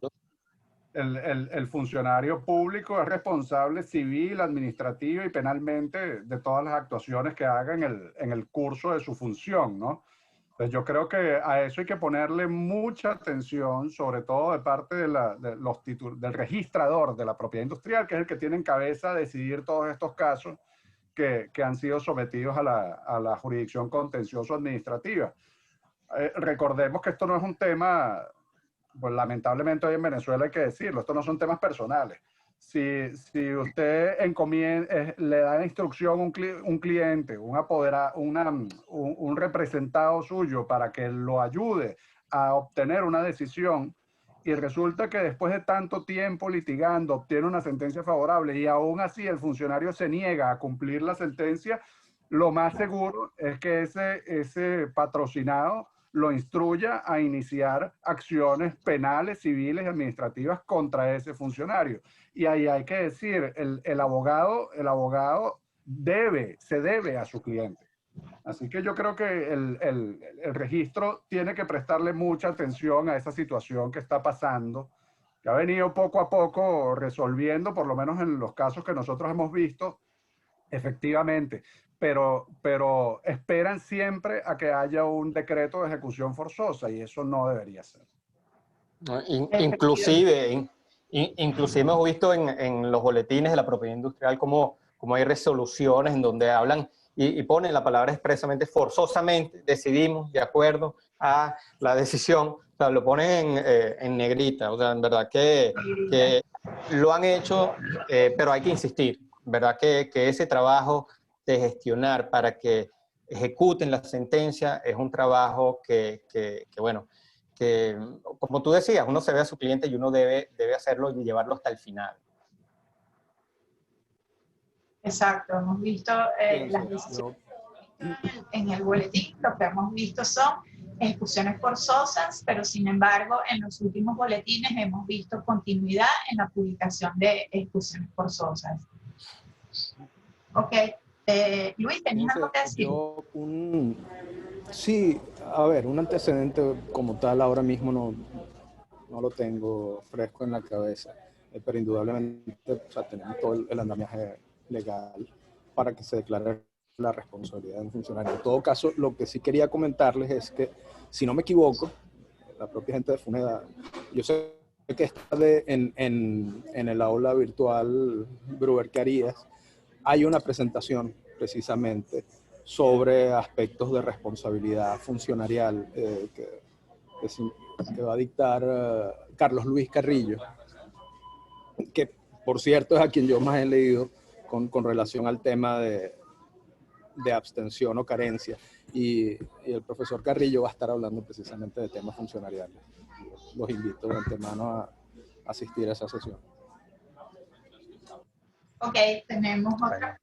el funcionario público es responsable civil, administrativo y penalmente de todas las actuaciones que haga en el curso de su función, ¿no? Entonces yo creo que a eso hay que ponerle mucha atención, sobre todo de parte del registrador de la propiedad industrial, que es el que tiene en cabeza decidir todos estos casos que han sido sometidos a la jurisdicción contencioso administrativa. Recordemos que esto no es un tema, pues lamentablemente hoy en Venezuela hay que decirlo, estos no son temas personales. Si usted le da instrucción a un cliente, un representado suyo para que lo ayude a obtener una decisión, y resulta que después de tanto tiempo litigando obtiene una sentencia favorable y aún así el funcionario se niega a cumplir la sentencia, lo más seguro es que ese patrocinado lo instruya a iniciar acciones penales, civiles y administrativas contra ese funcionario. Y ahí hay que decir, el abogado se debe a su cliente. Así que yo creo que el registro tiene que prestarle mucha atención a esa situación que está pasando, que ha venido poco a poco resolviendo, por lo menos en los casos que nosotros hemos visto, efectivamente. Pero esperan siempre a que haya un decreto de ejecución forzosa y eso no debería ser. Inclusive hemos visto en los boletines de la propiedad industrial como hay resoluciones en donde hablan y ponen la palabra expresamente, forzosamente, decidimos de acuerdo a la decisión, o sea, lo ponen en negrita, o sea, en verdad que lo han hecho, pero hay que insistir, ¿verdad? Que ese trabajo de gestionar para que ejecuten la sentencia es un trabajo que bueno, que como tú decías, uno se ve a su cliente y uno debe hacerlo y llevarlo hasta el final. Exacto, hemos visto las decisiones en el boletín, lo que hemos visto son ejecuciones forzosas, pero sin embargo en los últimos boletines hemos visto continuidad en la publicación de ejecuciones forzosas. Ok, Luis, ¿tenías algo que decir? Sí, a ver, un antecedente como tal ahora mismo no lo tengo fresco en la cabeza, pero indudablemente o sea, tenemos todo el andamiaje legal para que se declare la responsabilidad de un funcionario. En todo caso, lo que sí quería comentarles es que, si no me equivoco, la propia gente de Funeda, yo sé que está en el aula virtual Bruer Carías, hay una presentación precisamente sobre aspectos de responsabilidad funcionarial que va a dictar Carlos Luis Carrillo, que por cierto es a quien yo más he leído con relación al tema de abstención o carencia. Y el profesor Carrillo va a estar hablando precisamente de temas funcionariales. Los invito de antemano a asistir a esa sesión. Ok, tenemos otra pregunta.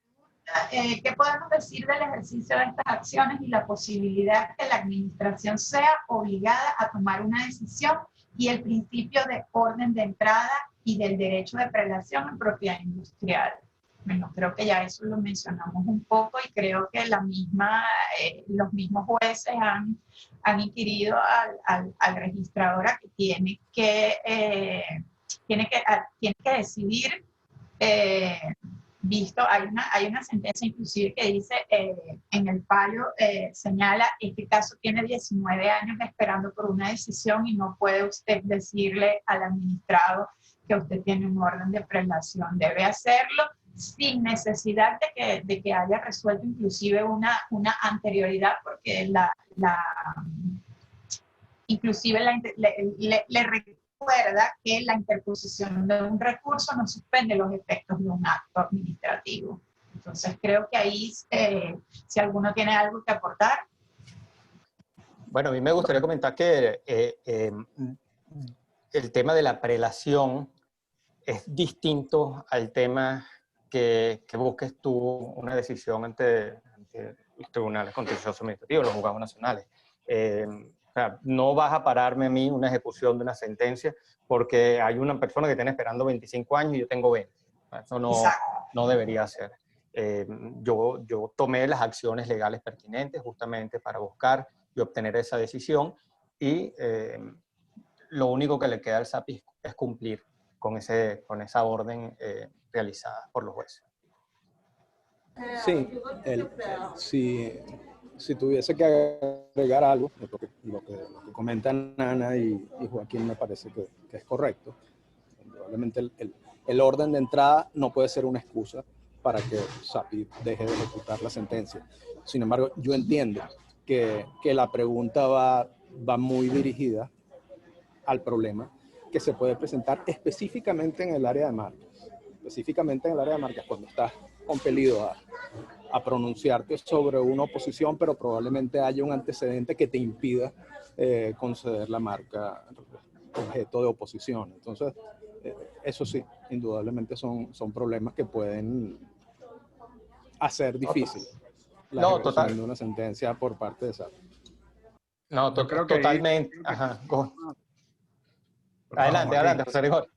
¿Qué podemos decir del ejercicio de estas acciones y la posibilidad que la administración sea obligada a tomar una decisión y el principio de orden de entrada y del derecho de prelación en propiedad industrial? Bueno, creo que ya eso lo mencionamos un poco y creo que los mismos jueces han inquirido al registrador a que tiene que decidir, visto, hay una sentencia inclusive que dice, en el fallo señala, este caso tiene 19 años esperando por una decisión y no puede usted decirle al administrado que usted tiene un orden de prelación. Debe hacerlo sin necesidad de que haya resuelto inclusive una anterioridad, porque inclusive le recuerda que la interposición de un recurso no suspende los efectos de un acto administrativo. Entonces creo que ahí, si alguno tiene algo que aportar. Bueno, a mí me gustaría comentar que el tema de la prelación es distinto al tema que busques tú una decisión ante los tribunales contenciosos administrativos, los juzgados nacionales. O sea, no vas a pararme a mí una ejecución de una sentencia porque hay una persona que tiene esperando 25 años y yo tengo 20. Eso no debería ser. Yo tomé las acciones legales pertinentes justamente para buscar y obtener esa decisión y lo único que le queda al SAPI es cumplir con esa orden realizada por los jueces. Sí, si tuviese que agregar algo, lo que comentan Ana y Joaquín me parece que es correcto. Probablemente el orden de entrada no puede ser una excusa para que SAPI deje de ejecutar la sentencia. Sin embargo, yo entiendo que la pregunta va muy dirigida al problema que se puede presentar específicamente en el área de marcas. Específicamente en el área de marcas, cuando estás compelido a pronunciarte sobre una oposición, pero probablemente haya un antecedente que te impida conceder la marca objeto de oposición. Entonces, eso sí, indudablemente son problemas que pueden hacer difícil la ejecución de una sentencia por parte de SAP. No, totalmente. Ajá. Adelante, José Gregorio.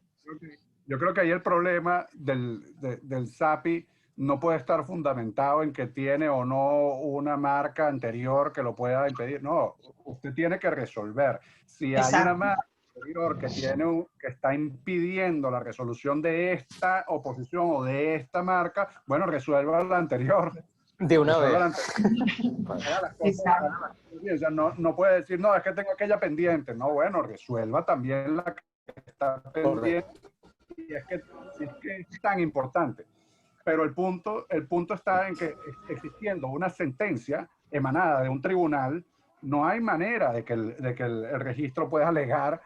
Yo creo que ahí el problema del SAPI no puede estar fundamentado en que tiene o no una marca anterior que lo pueda impedir. No, usted tiene que resolver. Si hay una marca anterior que está impidiendo la resolución de esta oposición o de esta marca, bueno, resuelva la anterior. De una vez. O sea, no puede decir, no, es que tengo aquella pendiente. No, bueno, resuelva también la que está pendiente. Y es que es tan importante. Pero el punto está en que, existiendo una sentencia emanada de un tribunal, no hay manera de que el registro pueda alegar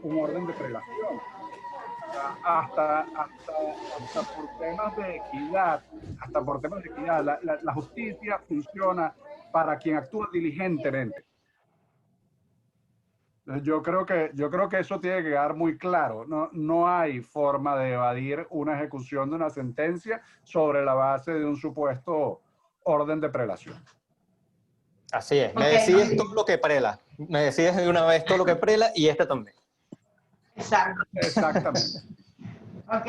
un orden de prelación. Hasta por temas de equidad, la justicia funciona para quien actúa diligentemente. Yo creo que eso tiene que quedar muy claro. No hay forma de evadir una ejecución de una sentencia sobre la base de un supuesto orden de prelación. Así es. Me decides todo lo que prela. Me decides de una vez todo lo que prela y este también. Exacto. Exactamente. Ok.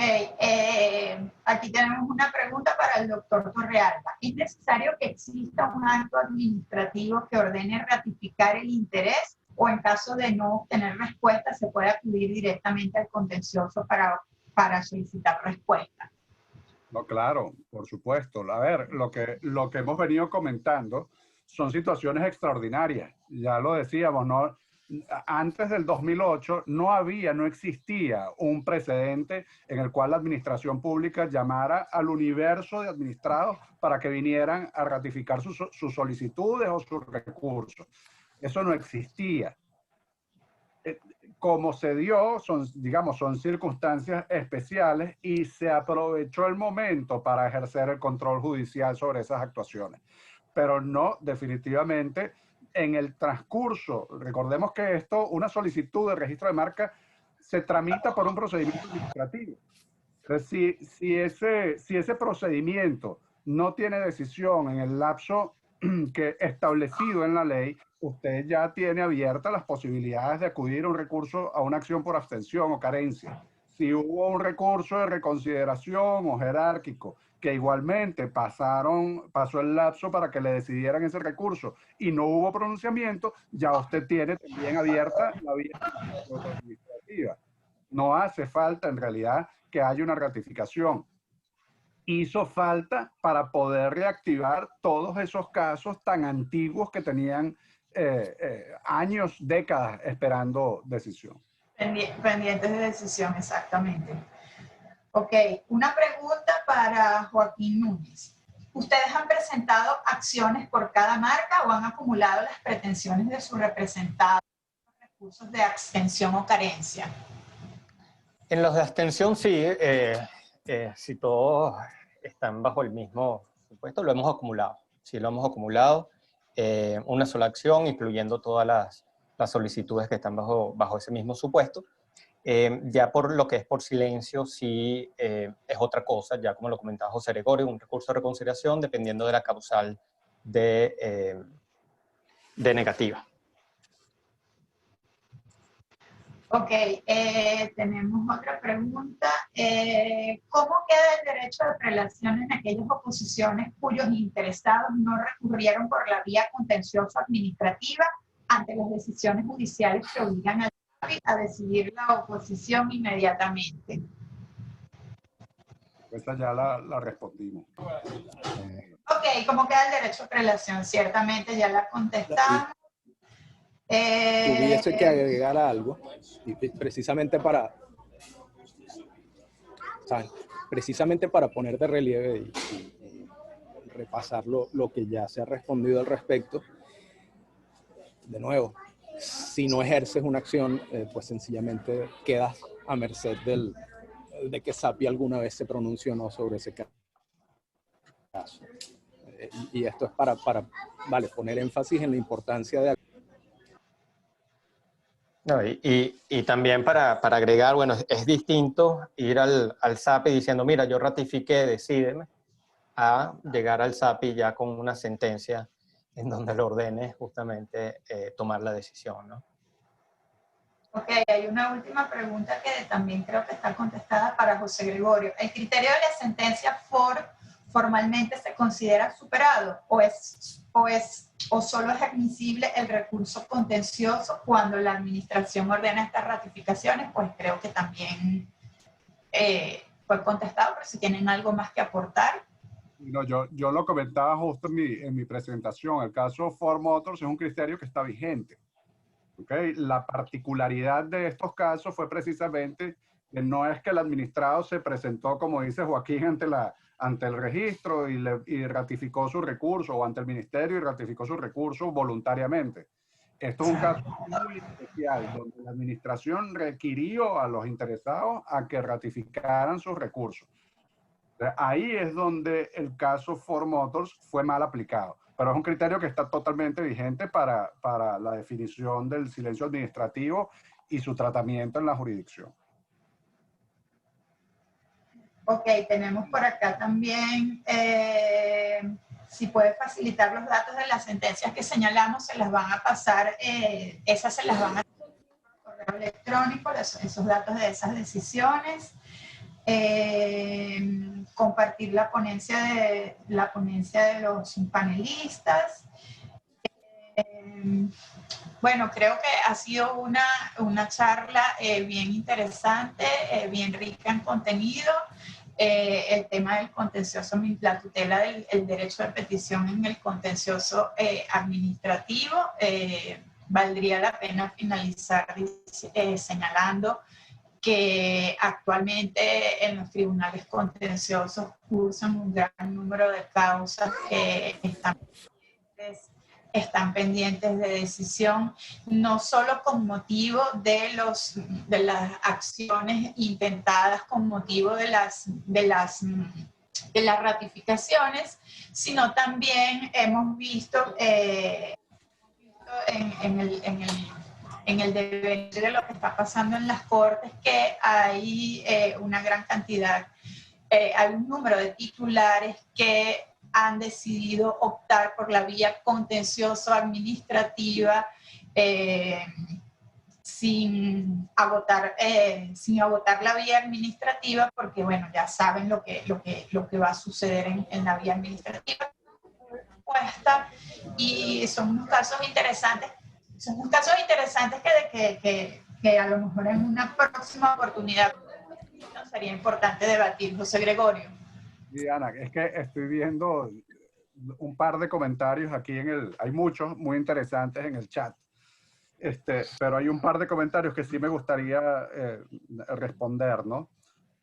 Aquí tenemos una pregunta para el doctor Torrealba. ¿Es necesario que exista un acto administrativo que ordene ratificar el interés? O en caso de no obtener respuesta, se puede acudir directamente al contencioso para solicitar respuesta. No, claro, por supuesto. A ver, lo que hemos venido comentando son situaciones extraordinarias. Ya lo decíamos, ¿no? Antes del 2008 no existía un precedente en el cual la administración pública llamara al universo de administrados para que vinieran a ratificar sus solicitudes o sus recursos. Eso no existía. como se dio, son circunstancias especiales y se aprovechó el momento para ejercer el control judicial sobre esas actuaciones. Pero no, definitivamente, en el transcurso, recordemos que una solicitud de registro de marca se tramita por un procedimiento administrativo. Entonces, si ese procedimiento no tiene decisión en el lapso que establecido en la ley, usted ya tiene abiertas las posibilidades de acudir a un recurso, a una acción por abstención o carencia. Si hubo un recurso de reconsideración o jerárquico, que igualmente pasó el lapso para que le decidieran ese recurso y no hubo pronunciamiento, ya usted tiene también abierta la vía administrativa. No hace falta en realidad que haya una ratificación. Hizo falta para poder reactivar todos esos casos tan antiguos que tenían años, décadas esperando decisión. Pendientes de decisión, exactamente. Ok, una pregunta para Joaquín Núñez. ¿Ustedes han presentado acciones por cada marca o han acumulado las pretensiones de su representado en recursos de abstención o carencia? En los de abstención sí, si todos están bajo el mismo supuesto, lo hemos acumulado. Sí, lo hemos acumulado, una sola acción, incluyendo todas las solicitudes que están bajo ese mismo supuesto. Ya por lo que es por silencio, sí es otra cosa, ya como lo comentaba José Gregorio, un recurso de reconciliación dependiendo de la causal de negativa. Ok, tenemos otra pregunta. ¿Cómo queda el derecho de prelación en aquellas oposiciones cuyos interesados no recurrieron por la vía contenciosa administrativa ante las decisiones judiciales que obligan al SAPI a decidir la oposición inmediatamente? Esa ya la respondimos. Ok, ¿cómo queda el derecho de prelación? Ciertamente ya la contestamos. Tuviese que agregar algo, y precisamente para poner de relieve y repasar lo que ya se ha respondido al respecto. De nuevo, si no ejerces una acción, pues sencillamente quedas a merced de que SAPI alguna vez se pronunció o no sobre ese caso. Y esto es para poner énfasis en la importancia de... No, y también para agregar, bueno, es distinto ir al SAPI diciendo, mira, yo ratifiqué, decídeme, a llegar al SAPI ya con una sentencia en donde le ordene justamente tomar la decisión, ¿no? Ok, hay una última pregunta que también creo que está contestada para José Gregorio. ¿El criterio de la sentencia formalmente se considera superado o solo es admisible el recurso contencioso cuando la administración ordena estas ratificaciones? Pues creo que también fue contestado, pero si tienen algo más que aportar. No, yo lo comentaba justo en mi presentación. El caso Ford Motors es un criterio que está vigente. ¿Okay? La particularidad de estos casos fue precisamente que no es que el administrado se presentó, como dice Joaquín, ante el registro y ratificó su recurso, o ante el ministerio y ratificó su recurso voluntariamente. Esto es un caso muy especial, donde la administración requirió a los interesados a que ratificaran sus recursos. Ahí es donde el caso Ford Motors fue mal aplicado, pero es un criterio que está totalmente vigente para la definición del silencio administrativo y su tratamiento en la jurisdicción. Ok, tenemos por acá también, si puede facilitar los datos de las sentencias que señalamos, se las van a pasar, esas se las van a pasar por correo electrónico, esos datos de esas decisiones. Compartir la ponencia de los panelistas. Bueno, creo que ha sido una charla bien interesante, bien rica en contenido. El tema del contencioso, la tutela del derecho de petición en el contencioso administrativo. Valdría la pena finalizar señalando que actualmente en los tribunales contenciosos cursan un gran número de causas que están están pendientes de decisión, no solo con motivo de las acciones intentadas con motivo de las ratificaciones, sino también hemos visto en el devenir de lo que está pasando en las cortes, que hay una gran cantidad, hay un número de titulares que han decidido optar por la vía contencioso-administrativa sin agotar la vía administrativa, porque bueno, ya saben lo que va a suceder en la vía administrativa. Y son unos casos interesantes. Son unos casos interesantes que a lo mejor en una próxima oportunidad sería importante debatir. José Gregorio. Diana, es que estoy viendo un par de comentarios aquí hay muchos muy interesantes en el chat, pero hay un par de comentarios que sí me gustaría responder, ¿no?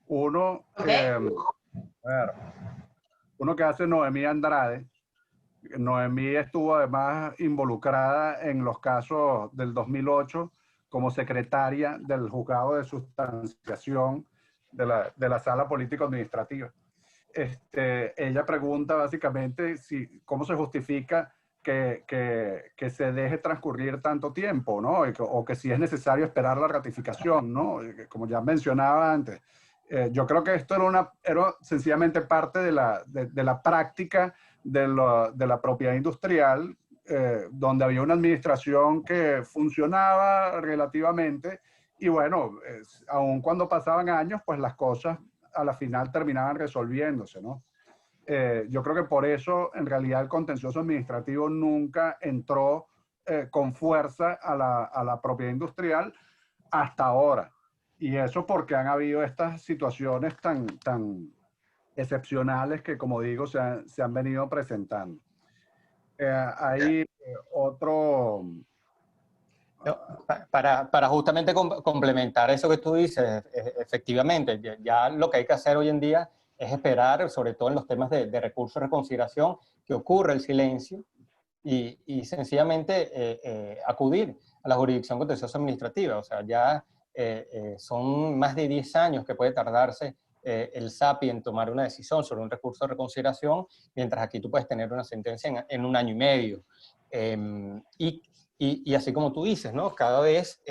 Uno, uno que hace Noemí Andrade. Noemí estuvo además involucrada en los casos del 2008 como secretaria del juzgado de sustanciación de la sala político-administrativa. Ella pregunta básicamente cómo se justifica que se deje transcurrir tanto tiempo, ¿no? O que si es necesario esperar la ratificación, ¿no? Como ya mencionaba antes. Yo creo que esto era sencillamente parte de la práctica de la propiedad industrial, donde había una administración que funcionaba relativamente, y bueno, aun cuando pasaban años, pues las cosas a la final terminaban resolviéndose, ¿no? Yo creo que por eso, en realidad, el contencioso administrativo nunca entró con fuerza a la propiedad industrial hasta ahora. Y eso porque han habido estas situaciones tan excepcionales que, como digo, se han venido presentando. Hay otro... Para justamente complementar eso que tú dices, efectivamente, ya lo que hay que hacer hoy en día es esperar, sobre todo en los temas de recurso de reconsideración, que ocurra el silencio y sencillamente acudir a la jurisdicción contenciosa administrativa. O sea, ya son más de 10 años que puede tardarse el SAPI en tomar una decisión sobre un recurso de reconsideración, mientras aquí tú puedes tener una sentencia en 1 año y medio. Y así como tú dices, ¿no? Cada vez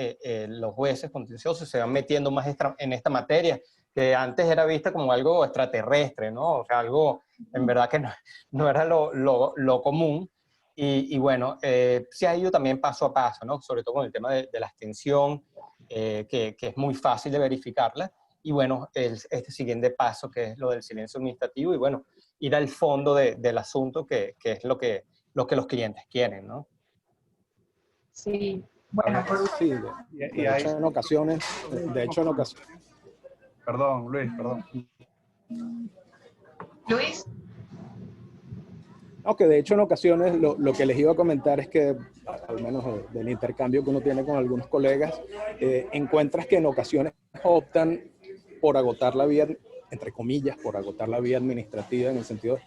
los jueces contenciosos se van metiendo más en esta materia, que antes era vista como algo extraterrestre, ¿no? O sea, algo en verdad que no era lo común. Y bueno, se ha ido también paso a paso, ¿no? Sobre todo con el tema de la extensión, que es muy fácil de verificarla. Y bueno, este siguiente paso, que es lo del silencio administrativo, y bueno, ir al fondo del asunto, que es lo que los clientes quieren, ¿no? Sí, bueno, sí, de hecho en ocasiones, Perdón, Luis, perdón. Luis. No, que de hecho en ocasiones lo que les iba a comentar es que, al menos del intercambio que uno tiene con algunos colegas, encuentras que en ocasiones optan por agotar la vía, entre comillas, por agotar la vía administrativa, en el sentido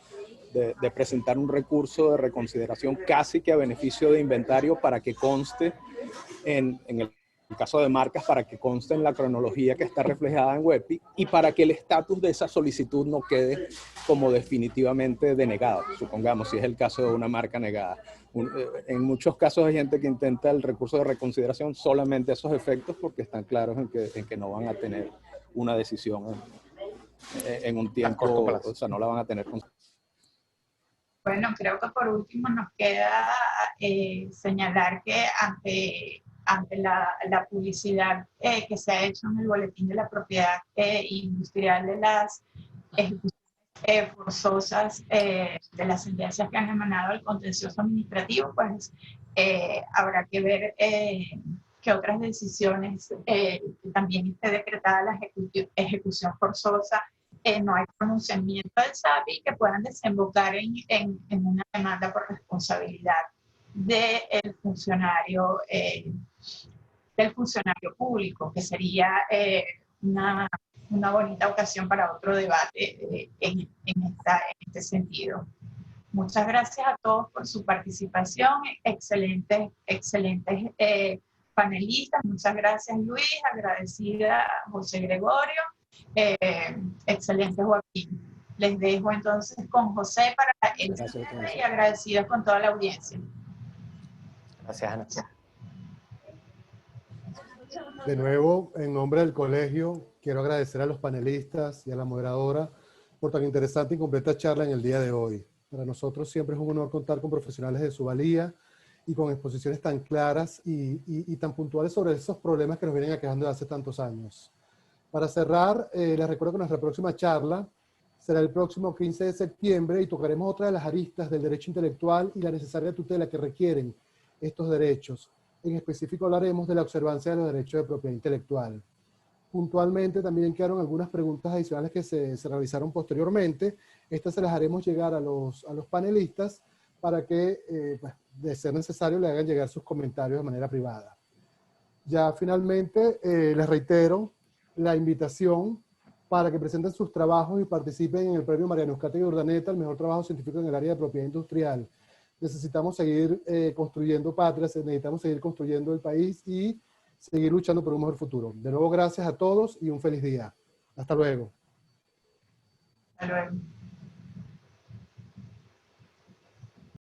de presentar un recurso de reconsideración casi que a beneficio de inventario para que conste en el caso de marcas, para que conste en la cronología que está reflejada en WEPI y para que el estatus de esa solicitud no quede como definitivamente denegado, supongamos, si es el caso de una marca negada. En muchos casos hay gente que intenta el recurso de reconsideración solamente a esos efectos porque están claros en que no van a tener una decisión en un tiempo, o sea, no la van a tener. Bueno, creo que por último nos queda señalar que ante la publicidad que se ha hecho en el Boletín de la Propiedad Industrial de las ejecuciones forzosas de las sentencias que han emanado del contencioso administrativo, pues habrá que ver que otras decisiones también esté decretada la ejecución forzosa. No hay pronunciamiento del SAPI que puedan desembocar en una demanda por responsabilidad del funcionario público, que sería una bonita ocasión para otro debate en este sentido. Muchas gracias a todos por su participación, excelentes panelistas. Muchas gracias, Luis, agradecida a José Gregorio, excelente Joaquín. Les dejo entonces con José para el cierre y agradecida con toda la audiencia. Gracias, Ana. De nuevo, en nombre del colegio, quiero agradecer a los panelistas y a la moderadora por tan interesante y completa charla en el día de hoy. Para nosotros siempre es un honor contar con profesionales de su valía y con exposiciones tan claras y tan puntuales sobre esos problemas que nos vienen aquejando desde hace tantos años. Para cerrar, les recuerdo que nuestra próxima charla será el próximo 15 de septiembre y tocaremos otra de las aristas del derecho intelectual y la necesaria tutela que requieren estos derechos. En específico hablaremos de la observancia de los derechos de propiedad intelectual. Puntualmente también quedaron algunas preguntas adicionales que se realizaron posteriormente. Estas se las haremos llegar a los panelistas para que, pues, de ser necesario, le hagan llegar sus comentarios de manera privada. Ya finalmente, les reitero la invitación para que presenten sus trabajos y participen en el premio Mariano Uzcategui Urdaneta, el mejor trabajo científico en el área de propiedad industrial. Necesitamos seguir construyendo patrias, necesitamos seguir construyendo el país y seguir luchando por un mejor futuro. De nuevo, gracias a todos y un feliz día. Hasta luego. Hasta luego.